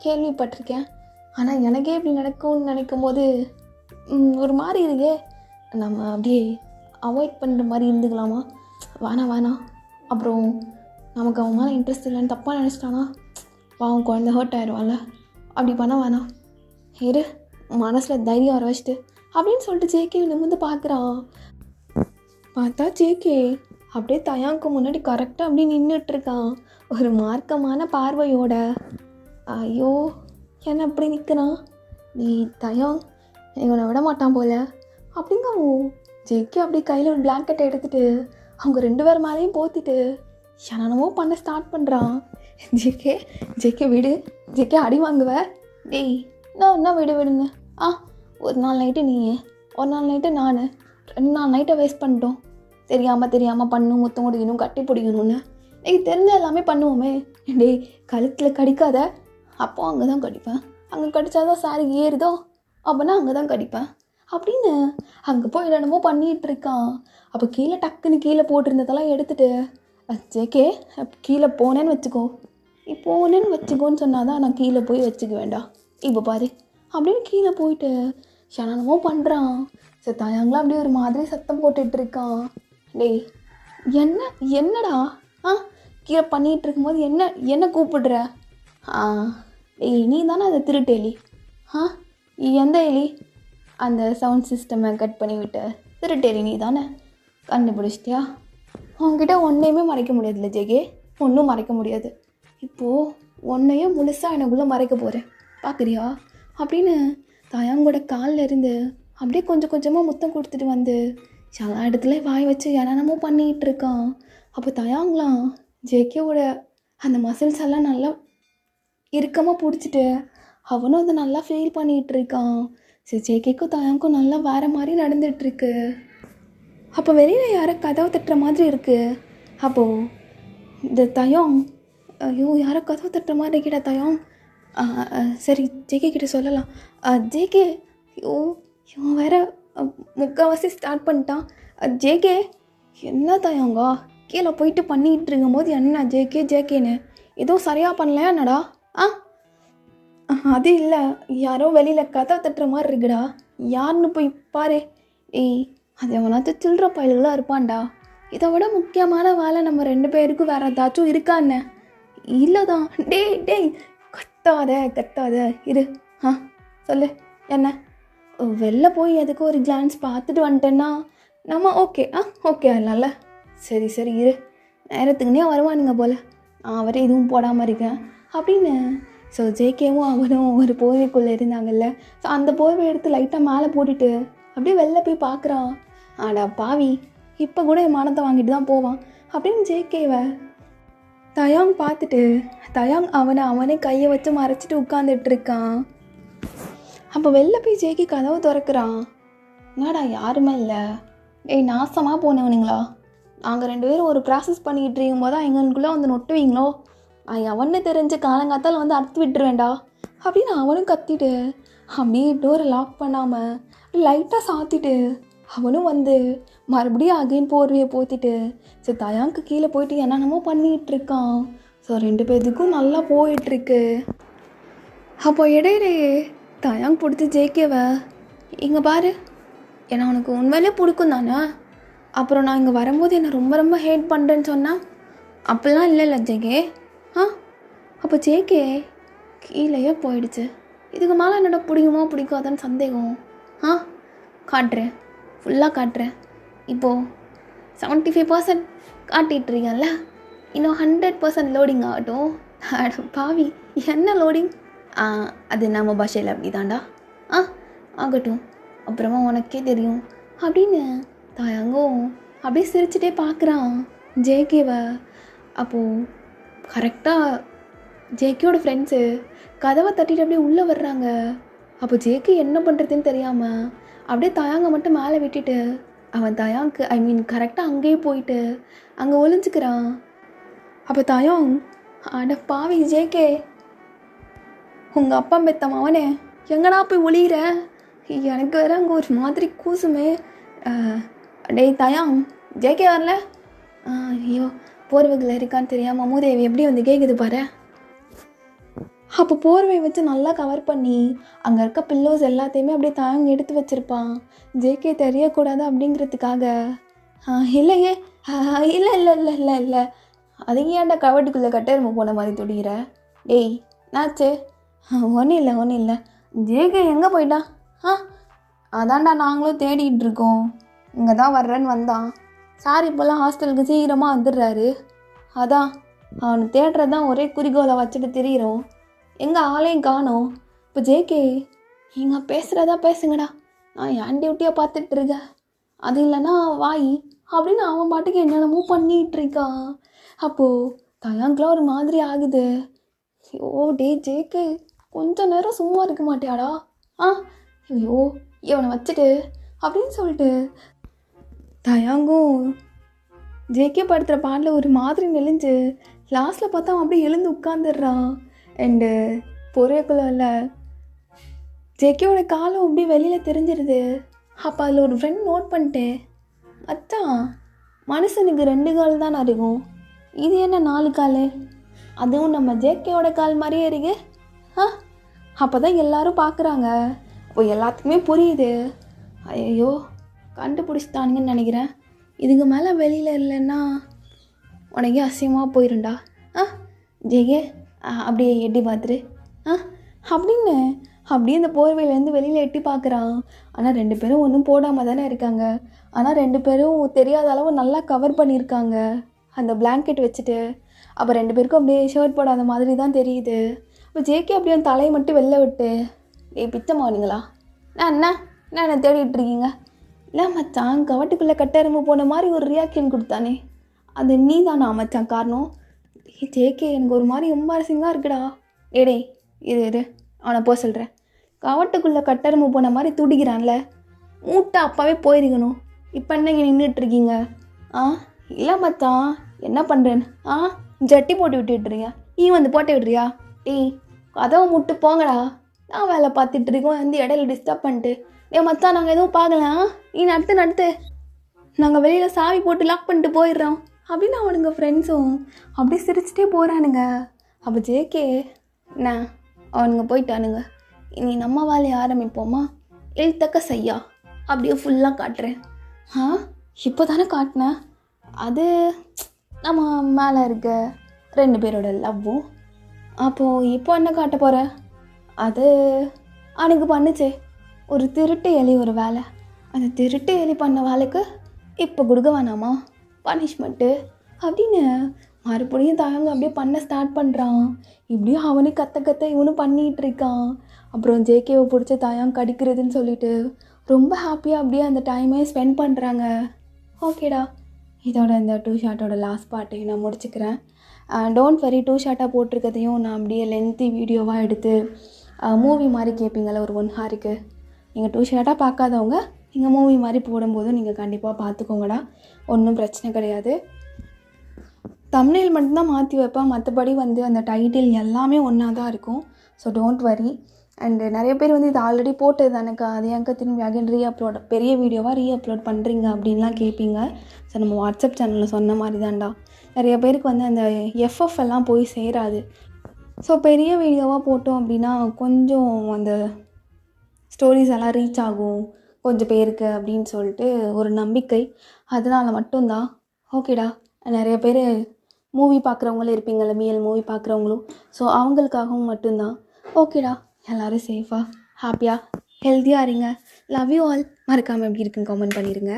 கேள்விப்பட்டிருக்கேன். ஆனால் எனக்கே இப்படி நடக்கும்னு நினைக்கும் போது ஒரு மாதிரி இருக்கே. நம்ம அப்படியே அவாய்ட் பண்ணுற மாதிரி இருந்துக்கலாமா? வேணாம். அப்புறம் நமக்கு அவன் மேலே இன்ட்ரெஸ்ட் இல்லைன்னு தப்பாக நினச்சிட்டானா அவன் குழந்தை ஹர்ட் ஆயிடுவான்ல, அப்படி பண்ண வேணாம். இரு மனசில் தைரியம் வர வச்சுட்டு அப்படின்னு சொல்லிட்டு ஜேகே நிமிர்ந்து பார்க்குறான். பார்த்தா ஜேகே அப்படியே தயாங்க்கு முன்னாடி கரெக்டாக அப்படியே நின்றுட்டுருக்கான் ஒரு மார்க்கமான பார்வையோட. ஐயோ என்ன அப்படி நிற்கிறான்? நீ தயாங் இவனை விட மாட்டான் போல அப்படிங்கவும் ஜேகே அப்படியே கையில் ஒரு பிளாங்கெட்டை எடுத்துகிட்டு அவங்க 2 பேர் மேலேயும் போத்திட்டு என்னென்னமோ பண்ண ஸ்டார்ட் பண்ணுறான். ஜேகே விடு, ஜேகே அடி வாங்குவ. டேய் நான் விடுங்க. ஒரு நாள் நைட்டு நீ, ஒரு நாள் நைட்டு நான், 2 நாள் நைட்டை வேஸ்ட் பண்ணிட்டோம். தெரியாமல் பண்ணும் முத்தம் கொடுக்கணும் கட்டி பிடிக்கணும்னு டேய் தெரிஞ்ச எல்லாமே பண்ணுவோமே. டேய் கழுத்தில் கடிக்காத, அப்போ அங்கே தான் கடிப்பேன், அங்கே கடிச்சாதான் சாரி ஏறுதோ அப்போனா அங்கே தான் கடிப்பேன் அப்படின்னு அங்கே போய் என்னமோ பண்ணிகிட்ருக்கான். அப்போ டக்குன்னு போட்டிருந்ததெல்லாம் எடுத்துகிட்டு ஜேகே கீழே போனேன்னு வச்சுக்கோன்னு சொன்னால் தான் நான் கீழே போய் வச்சுக்க வேண்டாம். இப்போ பாரு அப்படின்னு கீழே போயிட்டு என்னென்னமோ பண்ணுறான். தயாங்களாம் அப்படியே ஒரு மாதிரி சத்தம் போட்டுட்ருக்கான். டேய் என்னடா கீழே பண்ணிகிட்டு இருக்கும்போது என்ன கூப்பிடுற? டேய் நீ தானே அந்த திருட்டு எலி? எந்த எலி? அந்த சவுண்ட் சிஸ்டமை கட் பண்ணி விட்ட திருட்டு எலி நீ தானே? கண்டுபிடிச்சிட்டியா? உங்ககிட்ட ஒன்றையுமே மறைக்க முடியாதுல்ல ஜேகே, ஒன்றும் மறைக்க முடியாது. இப்போது ஒன்றையும் முழுசாக எனக்குள்ளே மறைக்க போகிறேன் பார்க்குறியா அப்படின்னு தயாங்கோட காலில் இருந்து அப்படியே கொஞ்சம் கொஞ்சமாக முத்தம் கொடுத்துட்டு வந்து எல்லா இடத்துல வாய் வச்சு என்னென்னமோ பண்ணிகிட்டு இருக்கான். அப்போ தயாங்கலாம் ஜேகேவோட அந்த மசில்ஸ் எல்லாம் நல்லா இறுக்கமாக பிடிச்சிட்டு அவனும் அதை நல்லா ஃபீல் பண்ணிகிட்டு இருக்கான். சரி ஜேகேக்கும் தயாங்கும் நல்லா வேறு மாதிரி நடந்துகிட்ருக்கு. அப்போ வெளியில் யாரோ கதவை தட்டுற மாதிரி இருக்குது. அப்போது இந்த தயம் ஐயோ யாரோ கதவை தட்டுற மாதிரி இருக்கா தயம். சரி ஜேகே கிட்ட சொல்லலாம். ஜேகே ஐயோ இவன் வேறு முக்கால்வாசி ஸ்டார்ட் பண்ணிட்டான். ஜேகே என்ன தயங்கா கீழே போயிட்டு பண்ணிகிட்டு இருக்கும்போது என்ன ஜேகேன்னு ஏதோ சரியாக பண்ணலையா என்னடா? அது இல்லை, யாரோ வெளியில் கதவை தட்டுற மாதிரி இருக்குடா, யாருன்னு போய் பாரு. அது எவனாச்சும் சில்லற பயலுகளாக இருப்பான்டா, இதை விட முக்கியமான வேலை நம்ம 2 பேருக்கும் வேறு ஏதாச்சும் இருக்கான்னு? இல்லை தான். டேய் கத்தாத இரு. சொல்லு என்ன? வெளில போய் எதுக்கு ஒரு கிளான்ஸ் பார்த்துட்டு வந்துட்டேன்னா நம்ம ஓகே அதனால சரி இரு, நேரத்துக்குன்னே வருவானுங்க போல், நான் அவரே எதுவும் போடாமல் இருக்கேன் அப்படின்னு. ஸோ ஜேகேவும் அவனும் ஒரு போர்வைக்குள்ளே இருந்தாங்கல்ல. ஸோ அந்த போர்வை எடுத்து லைட்டாக மேலே போட்டுட்டு அப்படியே வெளில போய் பார்க்குறான். ஆடா பாவி, இப்போ கூட என் மானத்தை வாங்கிட்டு தான் போவான் அப்படின்னு ஜேகேவை தயாங் பார்த்துட்டு தயாங் அவனே கையை வச்சு மறைச்சிட்டு உட்காந்துட்டு இருக்கான். அப்போ வெளில போய் ஜேகே கதவை திறக்கிறான். என்னடா யாருமே இல்லை. நாசமாக போனவனுங்களா, நாங்கள் 2 பேரும் ஒரு ப்ராசஸ் பண்ணிக்கிட்டு இருக்கும் போது தான் எங்களுக்குள்ளே வந்து நொட்டுவீங்களோ, அவனு தெரிஞ்ச காலங்காத்தால் வந்து அறுத்து விட்டுருவேண்டா அப்படின்னு அவனும் கத்திட்டு அப்படியே டோரை லாக் பண்ணாமல் லைட்டாக சாத்திட்டு அவனும் வந்து மறுபடியும் அகைன் போர்வையை போத்திட்டு ஸோ தயாங்க்கு கீழே போயிட்டு என்னென்னமோ பண்ணிகிட்டு இருக்கான். ஸோ 2 பேர்த்துக்கும் நல்லா போயிட்டுருக்கு. அப்போ இடையிலேயே தயாங் பிடிச்சி ஜேகேவை, இங்கே பாரு, என்னை உனக்கு உண்மையிலே பிடிக்கும் தானே, அப்புறம் நான் இங்கே வரும்போது என்னை ரொம்ப ஹேட் பண்ணுறேன்னு சொன்னேன், அப்படிலாம் இல்லைல்ல ஜேகே. அப்போ ஜேகே கீழேயே போயிடுச்சு. இதுக்கு மேலே என்னோட பிடிக்காதான்னு சந்தேகம். காட்டுறேன், ஃபுல்லாக காட்டுறேன். இப்போது 75% காட்டிகிட்ருக்கேன்ல, இன்னும் 100% லோடிங் ஆகட்டும். அட பாவி, என்ன லோடிங்? அது நம்ம பாஷையில் அப்படி தாண்டா. ஆகட்டும், அப்புறமா உனக்கே தெரியும் அப்படின்னு தயாங்கும் அப்படியே சிரிச்சுட்டே பார்க்குறான் ஜேகேவை. அப்போது கரெக்டாக ஜேகேயோட ஃப்ரெண்ட்ஸு கதவை தட்டிட்டு அப்படியே உள்ளே வர்றாங்க. அப்போ ஜேகே என்ன பண்ணுறதுன்னு தெரியாமல் அப்படியே தயாங்கை மட்டும் மேலே விட்டுட்டு அவன் தயாங்க்கு கரெக்டாக அங்கேயே போயிட்டு அங்கே ஒளிஞ்சிக்கிறான். அப்போ தயாங், அட பாவி ஜேகே, உங்கள் அப்பா பெத்த மவனே எங்கடா போய் ஒளிகிற? எனக்கு வேற அங்கே ஒரு மாதிரி கூசுமே. டேய் தயாங், ஜேகே வரல? ஐயோ, போர்வைகள் இருக்கான்னு தெரியாமல் மூதேவி எப்படி வந்து கேட்குது பாரு. அப்போ போர்வை வச்சு நல்லா கவர் பண்ணி அங்கே இருக்க பில்லோஸ் எல்லாத்தையுமே அப்படியே தயாங் எடுத்து வச்சுருப்பான், ஜேகே தெரியக்கூடாது அப்படிங்கிறதுக்காக. இல்லையே, இல்லை அது ஏன்டா கவட்டுக்குள்ளே கட்டெரும்பு போன மாதிரி துடிகிற? டேய் என்னாச்சு? ஒன்றும் இல்லை. ஜேகே எங்கே போயிட்டா? அதான்டா நாங்களும் தேடிகிட்டு இருக்கோம். இங்கே தான் வர்றேன்னு வந்தான். சார் இப்போல்லாம் ஹாஸ்டலுக்கு சீக்கிரமாக வந்துடுறாரு. அதான் அவனை தேடுறது தான் ஒரே குறிக்கோளை வச்சுட்டு திரியிறோம். எங்கள் ஆளையும் காணோம். இப்போ ஜேகே, நீங்கள் பேசுகிறதா பேசுங்கடா, நான் என் டியூட்டியை பார்த்துட்டு இருக்கேன், அது இல்லைன்னா வாய் அப்படின்னு அவன் பாட்டுக்கு என்னென்னமோ பண்ணிகிட்டு இருக்கான். அப்போது தயாங்கெலாம் ஒரு மாதிரி ஆகுது. ஐயோ டே ஜேகே, கொஞ்சம் நேரம் சும்மா இருக்க மாட்டியாடா? ஐயோ இவனை வச்சுட்டு அப்படின்னு சொல்லிட்டு தயாங்கும் ஜேகே படுத்துகிற பாட்டில் ஒரு மாதிரி நெளிஞ்சு லாஸ்ட்டில் பார்த்தா அவன் அப்படியே எழுந்து உட்காந்துடுறான். அண்டு பொறையக்குள்ள ஜேகேவோட காலம் அப்படியே வெளியில் தெரிஞ்சிருது. அப்போ அதில் ஒரு ஃப்ரெண்ட் நோட் பண்ணிட்டேன், அச்சான் மனுஷனுக்கு 2 கால் தான் இருக்கும், இது என்ன 4 கால்? அதுவும் நம்ம ஜேகேவோட கால் மாதிரியே இருக்கு. அப்போ தான் எல்லோரும் பார்க்குறாங்க. அப்போ எல்லாத்துக்குமே புரியுது. ஐயோ கண்டுபிடிச்சிட்டானுங்கன்னு நினைக்கிறேன். இதுக்கு மேலே வெளியில் இல்லைன்னா உனக்கே அசிங்கமாக போயிருண்டா. ஜேகே அப்படியே எட்டி பார்த்துரு அப்படின்னு அப்படியே இந்த போர்வையிலேருந்து வெளியில் எட்டி பார்க்குறான். ஆனால் 2 பேரும் ஒன்றும் போடாமல் தானே இருக்காங்க. ஆனால் 2 பேரும் தெரியாத அளவு நல்லா கவர் பண்ணியிருக்காங்க அந்த பிளாங்கெட் வச்சுட்டு. அப்போ 2 பேருக்கும் அப்படியே ஷர்ட் போடாத மாதிரி தான் தெரியுது. இப்போ ஜேகே அப்படியே அந்த தலையை மட்டும் வெளில விட்டு, பிச்சமாவீங்களா? என்ன தேடிட்டு இருக்கீங்க? இல்லை மச்சான், கவட்டுக்குள்ளே கட்டெரும்பு போன மாதிரி ஒரு ரியாக்ஷன் கொடுத்தானே, அது நீ தானா மச்சான் காரணம்? ஜேகே எனக்கு ஒரு மாதிரி எம்பாரசிங்காக இருக்குடா. ஏடே இரு அவனை போக சொல்கிறேன். கவட்டுக்குள்ளே கட்டெரும்பு போன மாதிரி துடிக்கிறான்ல, மூட்டை அப்பாவே போயிருக்கணும். இப்போ என்ன இங்கே நின்றுட்டுருக்கீங்க? இல்லை மச்சான், என்ன பண்ணுறேன்னு ஜட்டி போட்டு விட்டுட்டுருங்க, நீ வந்து போட்டு விட்றியா? கதவை முட்டு போங்கடா, நான் வேலை பார்த்துட்டு இருக்கோம், வந்து இடையில டிஸ்டர்ப் பண்ணிட்டு. மச்சான் நாங்கள் எதுவும் பார்க்கலாம், நீ நடத்து, நாங்கள் வெளியில் சாவி போட்டு லாக் பண்ணிட்டு போயிடுறோம் அப்படின்னு அவனுங்க ஃப்ரெண்ட்ஸும் அப்படியே சிரிச்சிட்டே போகிறானுங்க. அப்போ ஜேகே, என்ன அவனுங்க போயிட்டானுங்க, இனி நம்ம வேலையை ஆரம்பிப்போமா? எழுத்தக்க செய்யா அப்படியே ஃபுல்லாக காட்டுறேன். இப்போ தானே காட்டினேன், அது நம்ம மேலே இருக்க 2 பேரோட லவ்வும். அப்போது இப்போ என்ன காட்ட போகிற? அது அன்றைக்கி பண்ணுச்சே ஒரு திருட்டு எலி ஒரு வேலை. அந்த திருட்டு எலி பண்ண வேலைக்கு இப்போ கொடுக்க வேணாமா பனிஷ்மெண்ட்டு அப்படின்னு மறுபடியும் தாயங்க அப்படியே பண்ண ஸ்டார்ட் பண்ணுறான். இப்படியும் அவனே கத்த இவனும் பண்ணிகிட்டு இருக்கான். அப்புறம் ஜேகேவை பிடிச்ச தாயாங்க கடிக்கிறதுன்னு சொல்லிட்டு ரொம்ப ஹாப்பியாக அப்படியே அந்த டைமே ஸ்பெண்ட் பண்ணுறாங்க. ஓகேடா, இதோட இந்த 2 ஷார்ட்டோட லாஸ்ட் பார்ட்டையும் நான் முடிச்சுக்கிறேன். டோன்ட் வரி 2 ஷார்ட்டாக போட்டிருக்கிறதையும் நான் அப்படியே லென்த்தி வீடியோவாக எடுத்து மூவி மாதிரி கேட்பீங்களா ஒரு 1 ஹாருக்கு. நீங்கள் 2 ஷார்ட்டாக பார்க்காதவங்க நீங்கள் மூவி மாதிரி போடும்போதும் நீங்கள் கண்டிப்பாக பார்த்துக்கோங்கடா, ஒன்றும் பிரச்சனை கிடையாது. தம்ப்நெயில் மட்டும்தான் மாற்றி வைப்பேன், மற்றபடி வந்து அந்த டைட்டில் எல்லாமே ஒன்றா தான் இருக்கும். So don't worry. அண்டு நிறைய பேர் வந்து இது ஆல்ரெடி போட்டது தானேக்கா, அது ஏங்க திரும்பி அகைன் ரீஅப்லோட் பெரிய வீடியோவாக ரீஅப்லோட் பண்ணுறீங்க அப்படின்லாம் கேட்பீங்க. ஸோ நம்ம வாட்ஸ்அப் சேனலில் சொன்ன மாதிரி தான்டா, நிறைய பேருக்கு வந்து அந்த எஃப்எஃப் எல்லாம் போய் சேராது. ஸோ பெரிய வீடியோவாக போட்டோம் அப்படின்னா கொஞ்சம் அந்த ஸ்டோரிஸ் எல்லாம் ரீச் ஆகும் கொஞ்சம் பேருக்கு அப்படின்னு சொல்லிட்டு ஒரு நம்பிக்கை, அதனால் மட்டும்தான். ஓகேடா, நிறைய பேர் மூவி பார்க்குறவங்களும் இருப்பீங்கள்ல, மீல் மூவி பார்க்குறவங்களும், ஸோ அவங்களுக்காகவும் மட்டும்தான். ஓகேடா, எல்லோரும் சேஃபாக ஹாப்பியாக ஹெல்த்தியாக இருங்க. Love you all. மறக்காமல் எப்படி இருக்குன்னு கமெண்ட் பண்ணிடுங்க.